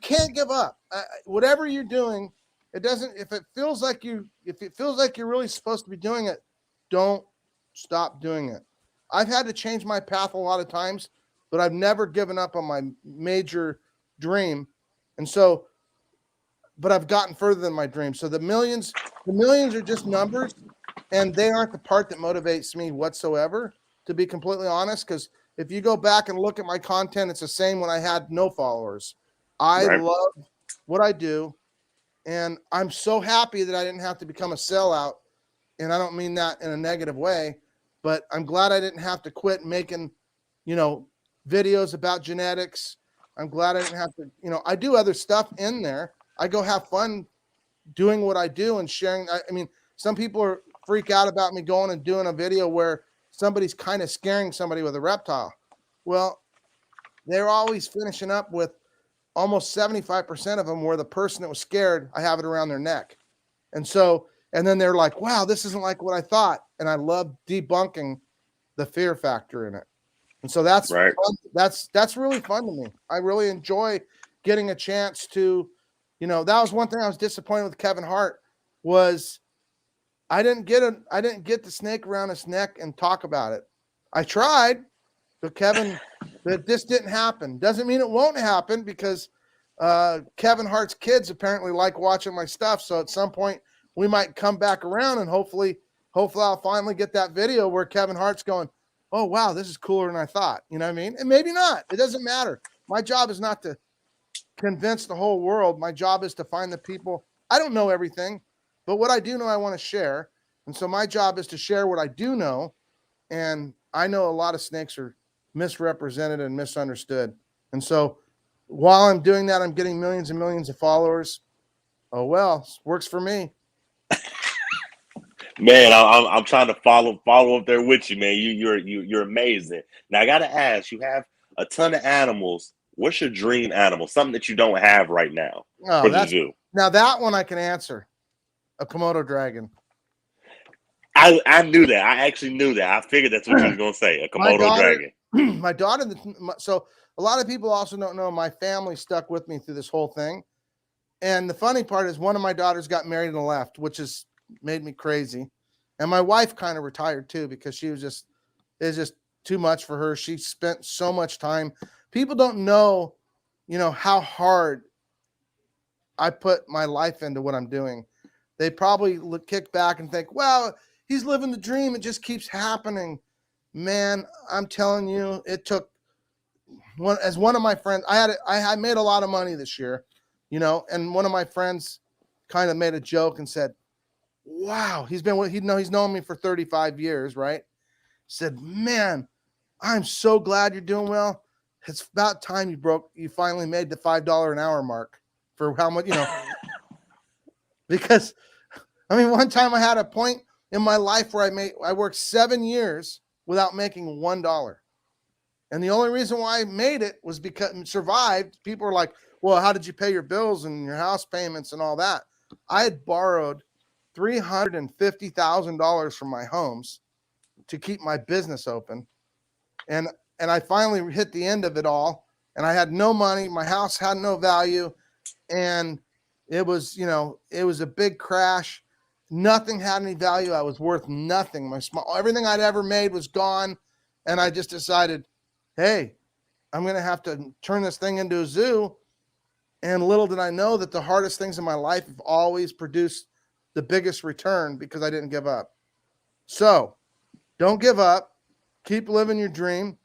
can't give up. Whatever you're doing, it doesn't. If it feels like you're really supposed to be doing it, don't stop doing it. I've had to change my path a lot of times, but I've never given up on my major dream. And so, but I've gotten further than my dream. So the millions are just numbers, and they aren't the part that motivates me whatsoever, to be completely honest. Because if you go back and look at my content, it's the same when I had no followers. I Right. love what I do, and I'm so happy that I didn't have to become a sellout. And I don't mean that in a negative way, but I'm glad I didn't have to quit making, videos about genetics. I'm glad I didn't have to, I do other stuff in there. I go have fun doing what I do and sharing. I mean, some people freak out about me going and doing a video where somebody's kind of scaring somebody with a reptile. Well, they're always finishing up with almost 75% of them where the person that was scared, I have it around their neck. And so, and then they're like, wow, this isn't like what I thought. And I love debunking the fear factor in it. And so that's Right. fun. That's really fun to me. I really enjoy getting a chance to, that was one thing I was disappointed with Kevin Hart was I didn't get the snake around his neck and talk about it. I tried, but this didn't happen. Doesn't mean it won't happen because Kevin Hart's kids apparently like watching my stuff. So at some point we might come back around and hopefully I'll finally get that video where Kevin Hart's going, oh, wow, this is cooler than I thought. You know what I mean? And maybe not. It doesn't matter. My job is not to convince the whole world. My job is to find the people. I don't know everything, but what I do know, I want to share. And so my job is to share what I do know. And I know a lot of snakes are misrepresented and misunderstood. And so while I'm doing that, I'm getting millions and millions of followers. Oh, well, works for me. Man, I'm trying to follow up there with you, man. You're amazing. Now I got to ask, you have a ton of animals. What's your dream animal? Something that you don't have right now for the zoo. Now that one I can answer. A Komodo dragon. I knew that. I actually knew that. I figured that's what you were going to say. A Komodo dragon. My daughter. So a lot of people also don't know my family stuck with me through this whole thing. And the funny part is one of my daughters got married and left, which has made me crazy. And my wife kind of retired too because she was just too much for her. She spent so much time. People don't know, how hard I put my life into what I'm doing. They probably kick back and think, well, he's living the dream. It just keeps happening. Man, I'm telling you, it took one of my friends. I made a lot of money this year, and one of my friends kind of made a joke and said, wow, he's known me for 35 years, right? Said, man, I'm so glad you're doing well. It's about time you finally made the $5 an hour mark for how much, because one time I had a point in my life where I worked 7 years without making $1. And the only reason why I made it was because survived. People were like, well, how did you pay your bills and your house payments and all that? I had borrowed $350,000 from my homes to keep my business open. And I finally hit the end of it all. And I had no money. My house had no value. And it was, it was a big crash. Nothing had any value. I was worth nothing. Everything I'd ever made was gone. And I just decided, hey, I'm going to have to turn this thing into a zoo. And little did I know that the hardest things in my life have always produced the biggest return because I didn't give up. So don't give up. Keep living your dream.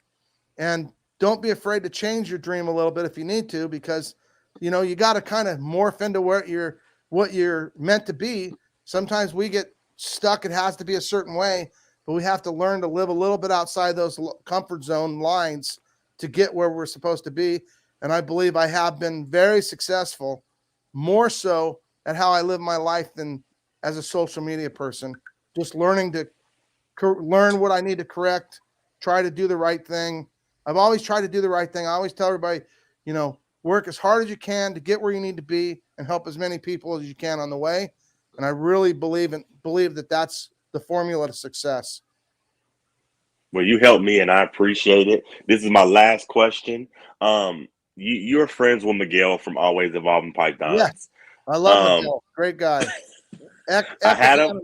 And don't be afraid to change your dream a little bit if you need to, because, you got to kind of morph into what you're meant to be. Sometimes we get stuck. It has to be a certain way, but we have to learn to live a little bit outside those comfort zone lines to get where we're supposed to be. And I believe I have been very successful, more so at how I live my life than as a social media person, just learning to learn what I need to correct, try to do the right thing. I've always tried to do the right thing. I always tell everybody, work as hard as you can to get where you need to be and help as many people as you can on the way. And I really believe that that's the formula to success. Well, you helped me and I appreciate it. This is my last question. You're friends with Miguel from Always Evolving Pythons. Yes, I love Miguel. Great guy. I had him.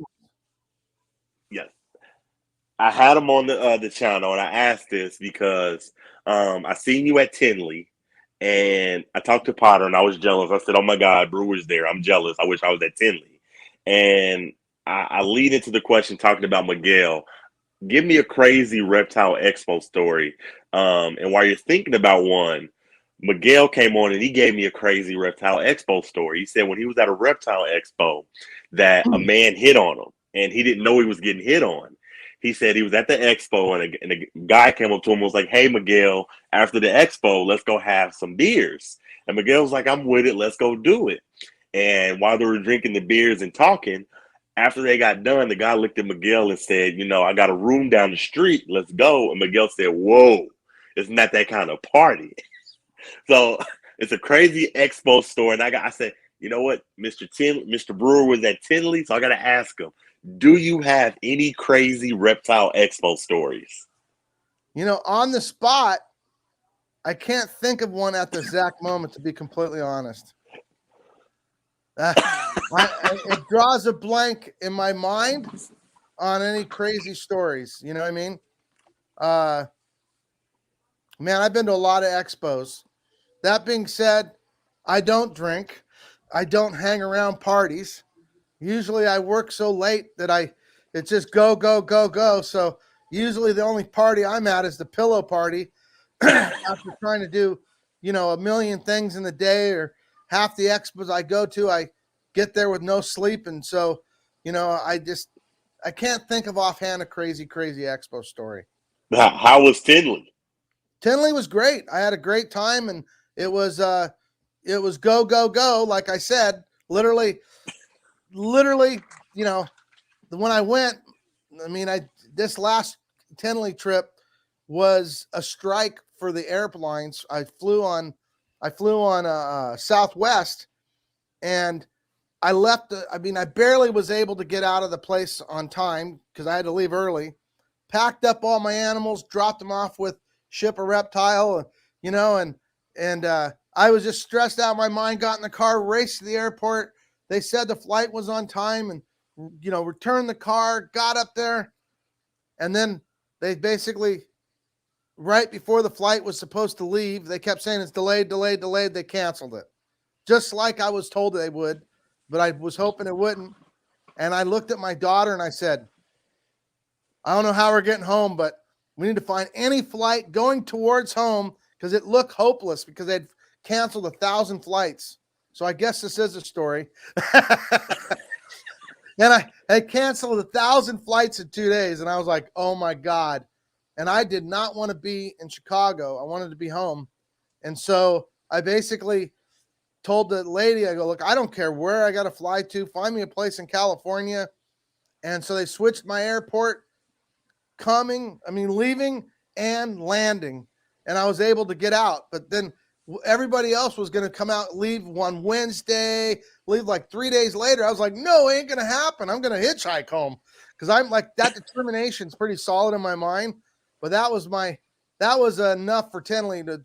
Yes. I had him on the channel, and I asked this because I seen you at Tinley, and I talked to Potter, and I was jealous. I said, "Oh my God, Brewer's there. I'm jealous. I wish I was at Tinley." And I lead into the question talking about Miguel. Give me a crazy Reptile Expo story. And while you're thinking about one, Miguel came on and he gave me a crazy Reptile Expo story. He said when he was at a Reptile Expo that a man hit on him and he didn't know he was getting hit on. He said he was at the expo and a guy came up to him and was like, "Hey, Miguel, after the expo, let's go have some beers." And Miguel was like, "I'm with it. Let's go do it." And while they were drinking the beers and talking, after they got done, the guy looked at Miguel and said, I got a room down the street. Let's go." And Miguel said, "Whoa, it's not that kind of party." So it's a crazy expo store. And I said, you know what? Mr. Brewer was at Tinley. So I got to ask him, do you have any crazy Reptile Expo stories? On the spot, I can't think of one at the exact moment, to be completely honest. It draws a blank in my mind on any crazy stories. You know what I mean? Man, I've been to a lot of expos. That being said, I don't drink. I don't hang around parties. Usually I work so late that it's just go, go, go, go. So usually the only party I'm at is the pillow party after trying to do, a million things in the day, or half the expos I go to, I get there with no sleep. And so, I can't think of offhand a crazy, crazy expo story. How was Tinley? Tinley was great. I had a great time, and it was go, go, go. Like I said, literally, when I went, this last Tinley trip was a strike for the airlines. I flew on Southwest, and I left. I barely was able to get out of the place on time because I had to leave early. Packed up all my animals, dropped them off with Ship a Reptile, and I was just stressed out of my mind. Got in the car, raced to the airport. They said the flight was on time, and returned the car, got up there, and then they basically, right before the flight was supposed to leave, they kept saying it's delayed, delayed, delayed. They canceled it, just like I was told they would, but I was hoping it wouldn't. And I looked at my daughter and I said, "I don't know how we're getting home, but we need to find any flight going towards home," because it looked hopeless because they'd canceled 1,000 flights. So I guess this is a story. And I canceled 1,000 flights in 2 days. And I was like, oh my God. And I did not want to be in Chicago. I wanted to be home. And so I basically told the lady, I go, "Look, I don't care where I got to fly to. Find me a place in California." And so they switched my airport leaving and landing. And I was able to get out. But then everybody else was going to come out, leave one Wednesday, leave like 3 days later. I was like, no, it ain't going to happen. I'm going to hitchhike home, because I'm like, that determination's pretty solid in my mind. But that was enough for Tinley to,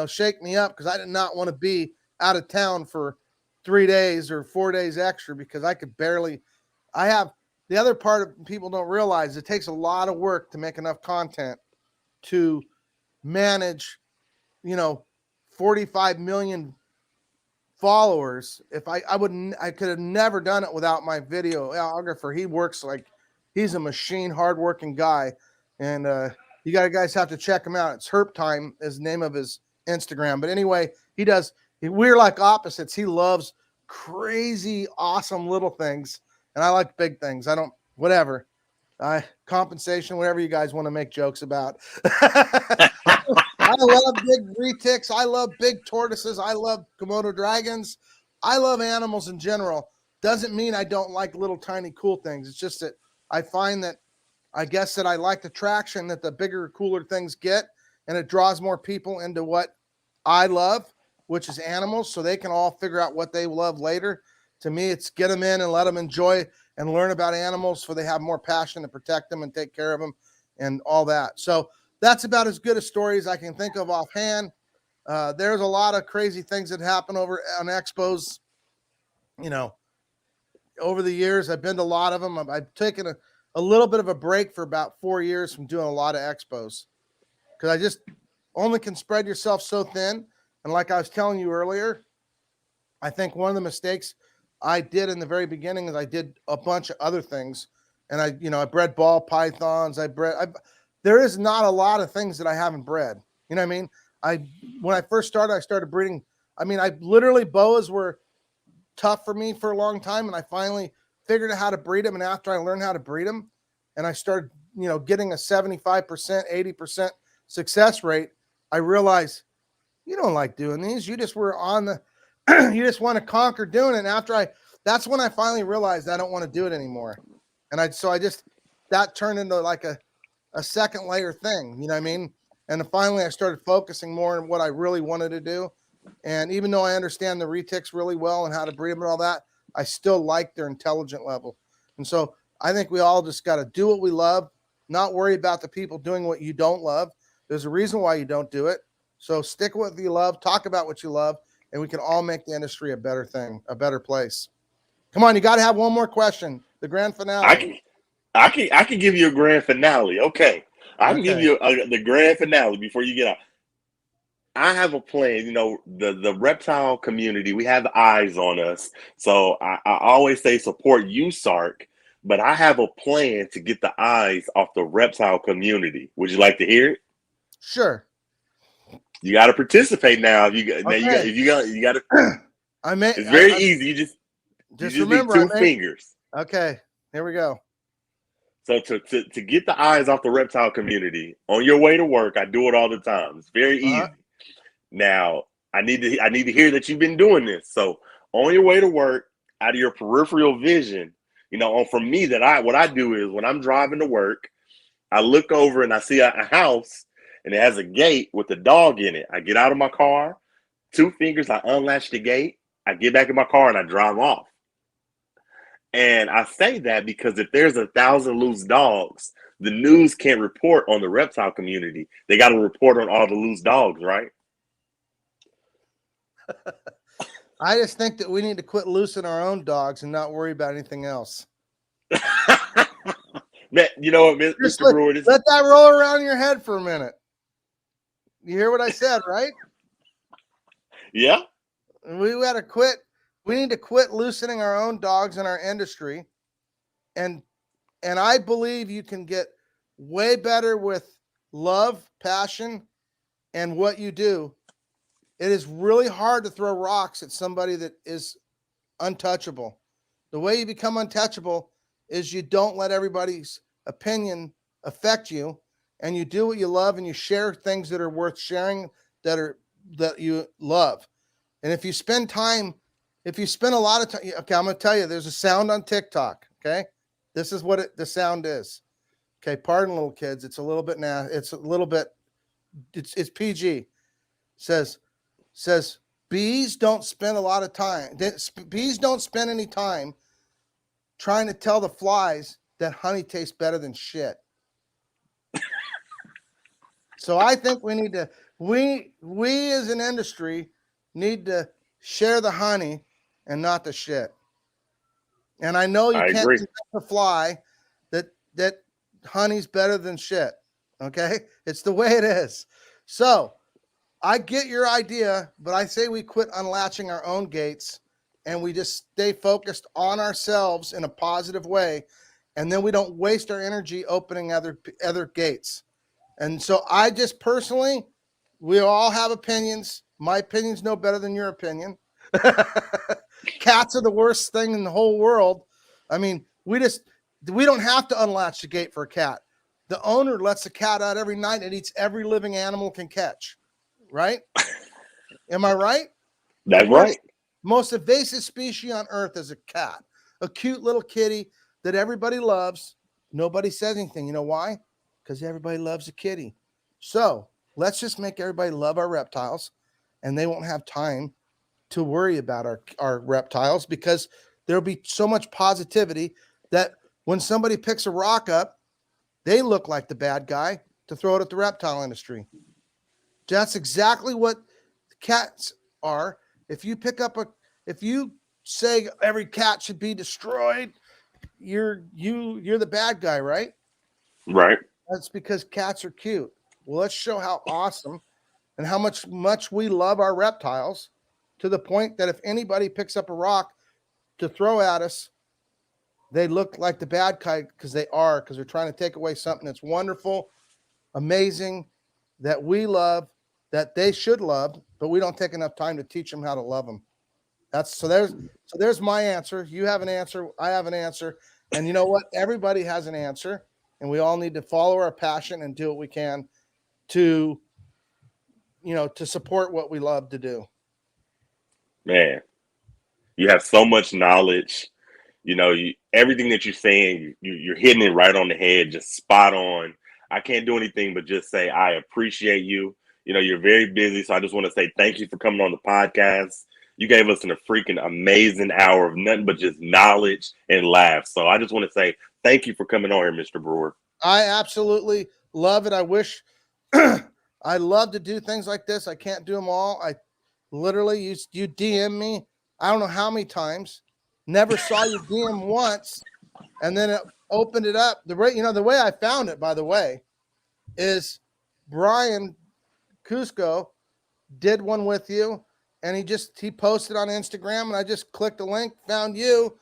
shake me up, because I did not want to be out of town for 3 days or 4 days extra, because I could barely. The other part of people don't realize, it takes a lot of work to make enough content to manage, 45 million followers. If I could have never done it without my videographer. He works like he's a machine, hardworking guy. And you guys have to check him out. It's Herp Time is the name of his Instagram. But anyway, we're like opposites. He loves crazy, awesome little things. And I like big things. Whatever. Compensation, whatever you guys want to make jokes about. I love big retics. I love big tortoises. I love Komodo dragons. I love animals in general. Doesn't mean I don't like little tiny cool things. It's just that I find that I like the traction that the bigger, cooler things get, and it draws more people into what I love, which is animals, so they can all figure out what they love later. To me, it's get them in and let them enjoy and learn about animals, so they have more passion to protect them and take care of them and all that. So that's about as good a story as I can think of offhand. There's a lot of crazy things that happen over on expos. Over the years, I've been to a lot of them. I've taken a little bit of a break for about 4 years from doing a lot of expos because I just only can spread yourself so thin. And like I was telling you earlier, I think one of the mistakes I did in the very beginning is I did a bunch of other things, and I bred ball pythons. There is not a lot of things that I haven't bred. You know what I mean? When I first started, I started breeding. I mean, I literally boas were tough for me for a long time, and I finally figured out how to breed them. And after I learned how to breed them, and I started, getting a 75%, 80% success rate, I realized you don't like doing these. You just were on the, you just want to conquer doing it. And that's when I finally realized I don't want to do it anymore. And that turned into like a second layer thing, you know what I mean? And then finally I started focusing more on what I really wanted to do. And even though I understand the retics really well and how to breed them and all that, I still like their intelligent level. And so I think we all just got to do what we love, not worry about the people doing what you don't love. There's a reason why you don't do it. So stick with what you love, talk about what you love, and we can all make the industry a better thing, a better place. Come on, you got to have one more question. The grand finale. I can give you a grand finale. Okay, I can give Okay. you the grand finale before you get out. I have a plan. The reptile community, we have eyes on us. So I always say support you, Sark. But I have a plan to get the eyes off the reptile community. Would you like to hear it? Sure. You got to participate now. You got Okay. if you got to. It's very easy. You just need remember. two fingers. Okay. Here we go. So to get the eyes off the reptile community on your way to work, I do it all the time. It's very easy. Now I need to hear that you've been doing this. So on your way to work, out of your peripheral vision, from me what I do is when I'm driving to work, I look over and I see a house and it has a gate with a dog in it. I get out of my car, two fingers, I unlatch the gate, I get back in my car and I drive off. And I say that because if there's 1,000 loose dogs, the news can't report on the reptile community. They got to report on all the loose dogs, right? I just think that we need to quit loosing our own dogs and not worry about anything else. Man, you know what, Mr. Brewer? Let that roll around your head for a minute. You hear what I said, right? Yeah. We got to quit. We need to quit loosening our own dogs in our industry. And I believe you can get way better with love, passion, and what you do. It is really hard to throw rocks at somebody that is untouchable. The way you become untouchable is you don't let everybody's opinion affect you, and you do what you love, and you share things that are worth sharing, that you love. And if you spend a lot of time, okay, I'm going to tell you, there's a sound on TikTok. Okay. This is what the sound is. Okay. Pardon, little kids. It's a little bit now. It's a little bit, it's PG. Says bees don't spend a lot of time. Bees don't spend any time trying to tell the flies that honey tastes better than shit. So I think we need to, we as an industry need to share the honey and not the shit. And I know you can't convince the fly that honey's better than shit. Okay. It's the way it is. So I get your idea, but I say we quit unlatching our own gates and we just stay focused on ourselves in a positive way. And then we don't waste our energy opening other gates. And so I just personally, we all have opinions. My opinion's no better than your opinion. Cats are the worst thing in the whole world. I mean, we don't have to unlatch the gate for a cat. The owner lets the cat out every night and eats every living animal can catch. Right? Am I right? That's right. Most invasive species on earth is a cat, a cute little kitty that everybody loves. Nobody says anything. You know why? Because everybody loves a kitty. So let's just make everybody love our reptiles, and they won't have time to worry about our reptiles because there'll be so much positivity that when somebody picks a rock up, they look like the bad guy to throw it at the reptile industry. That's exactly what cats are. If you say every cat should be destroyed, you're the bad guy, right? Right. That's because cats are cute. Well, let's show how awesome and how much we love our reptiles, to the point that if anybody picks up a rock to throw at us, they look like the bad guy, because they're trying to take away something that's wonderful, amazing, that we love, that they should love, but we don't take enough time to teach them how to love them. There's my answer. You have an answer. I have an answer. And you know what? Everybody has an answer. And we all need to follow our passion and do what we can to, to support what we love to do. Man, you have so much knowledge. Everything that you're saying, you're hitting it right on the head, just spot on. I can't do anything but just say I appreciate you. You're very busy, so I just want to say thank you for coming on the podcast. You gave us a freaking amazing hour of nothing but just knowledge and laughs. So I just want to say thank you for coming on here, Mr. Brewer. I absolutely love it. I wish I love to do things like this. I can't do them all. I literally, you DM me, I don't know how many times, never saw your DM once, and then it opened it up. The way I found it, by the way, is Brian Cusco did one with you, and he posted on Instagram, and I just clicked the link, found you,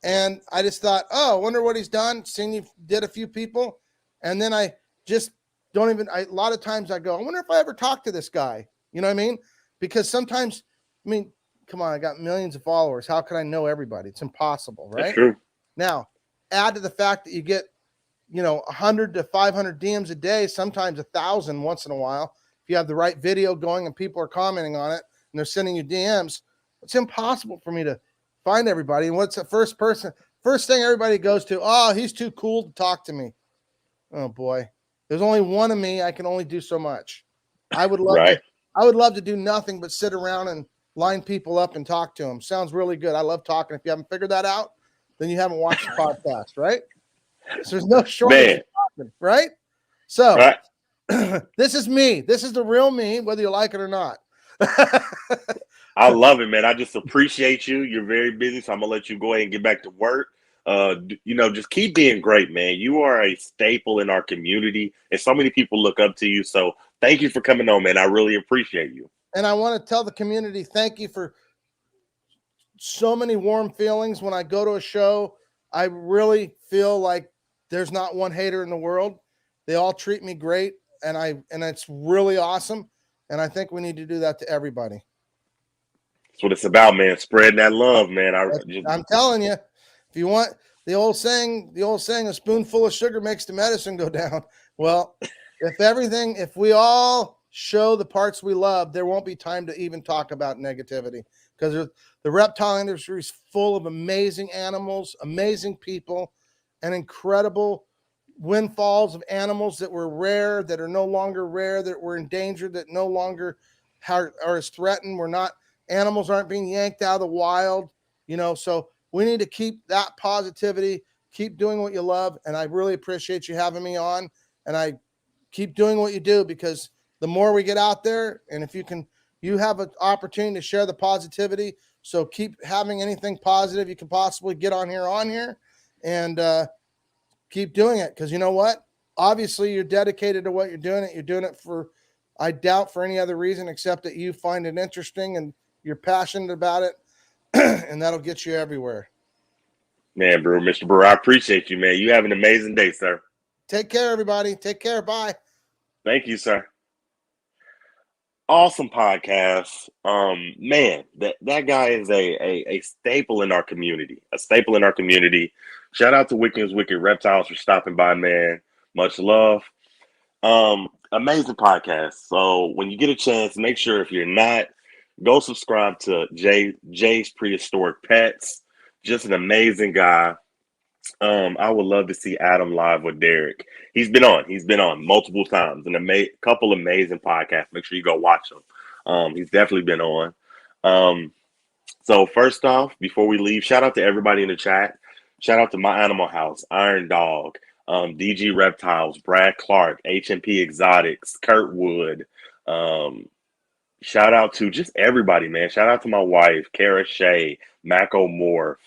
and I just thought, oh, I wonder what he's done. Seen you did a few people, and then I just don't even. A lot of times I go, I wonder if I ever talked to this guy. You know what I mean? Because sometimes, come on, I got millions of followers. How can I know everybody? It's impossible, right? That's true. Now, add to the fact that you get, 100 to 500 DMs a day, sometimes 1,000 once in a while. If you have the right video going and people are commenting on it and they're sending you DMs, it's impossible for me to find everybody. And what's the first thing everybody goes to? Oh, he's too cool to talk to me. Oh boy, there's only one of me. I can only do so much. I would love to do nothing but sit around and line people up and talk to them. Sounds really good. I love talking. If you haven't figured that out, then you haven't watched the podcast, right? So there's no shortage of talking, right? So this is me. This is the real me, whether you like it or not. I love it, man. I just appreciate you. You're very busy, so I'm gonna let you go ahead and get back to work. Just keep being great, man. You are a staple in our community, and so many people look up to you. So thank you for coming on, man. I really appreciate you. And I want to tell the community, thank you for so many warm feelings. When I go to a show, I really feel like there's not one hater in the world. They all treat me great, and it's really awesome. And I think we need to do that to everybody. That's what it's about, man. Spreading that love, man. I'm telling you, if you want the old saying, a spoonful of sugar makes the medicine go down. Well, if we all show the parts we love, there won't be time to even talk about negativity, because the reptile industry is full of amazing animals, amazing people, and incredible windfalls of animals that were rare, that are no longer rare, that were endangered, that no longer are as threatened. Animals aren't being yanked out of the wild, so we need to keep that positivity, keep doing what you love. And I really appreciate you having me on, and I keep doing what you do, because the more we get out there, and if you have an opportunity to share the positivity. So keep having anything positive you can possibly get on here, and keep doing it. Because you know what? Obviously, you're dedicated to what you're doing. You're doing it for, I doubt, for any other reason except that you find it interesting and you're passionate about it, and that'll get you everywhere. Man, Mr. Brewer, I appreciate you, man. You have an amazing day, sir. Take care, everybody. Take care. Bye. Thank you, sir. Awesome podcast. Man, that guy is a staple in our community. A staple in our community. Shout out to Wicked Reptiles for stopping by, man. Much love. Amazing podcast. So when you get a chance, make sure, if you're not, go subscribe to Jay's Prehistoric Pets. Just an amazing guy. I would love to see Adam live with Derek. He's been on multiple times, and couple amazing podcasts. Make sure you go watch them. He's definitely been on. So first off, before we leave, shout out to everybody in the chat. Shout out to My Animal House, Iron Dog, DG Reptiles, Brad Clark, HMP Exotics, Kurt Wood. Shout out to just everybody, man. Shout out to my wife, Kara Shea, Mac O'Morph.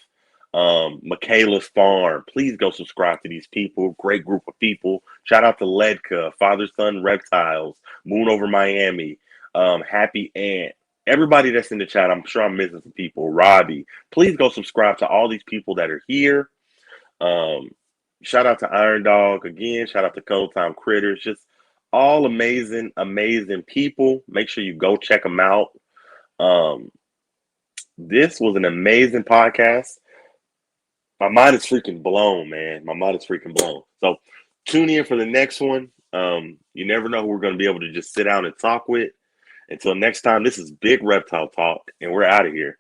Michaela's Farm. Please go subscribe to these people. Great group of people. Shout out to Ledka, Father Son Reptiles, Moon Over Miami, Happy Ant. Everybody that's in the chat, I'm sure I'm missing some people. Robbie, please go subscribe to all these people that are here. Shout out to Iron Dog again. Shout out to Cold Time Critters. Just all amazing, amazing people. Make sure you go check them out. This was an amazing podcast. My mind is freaking blown, man. My mind is freaking blown. So tune in for the next one. You never know who we're going to be able to just sit down and talk with. Until next time, this is Big Reptile Talk, and we're out of here.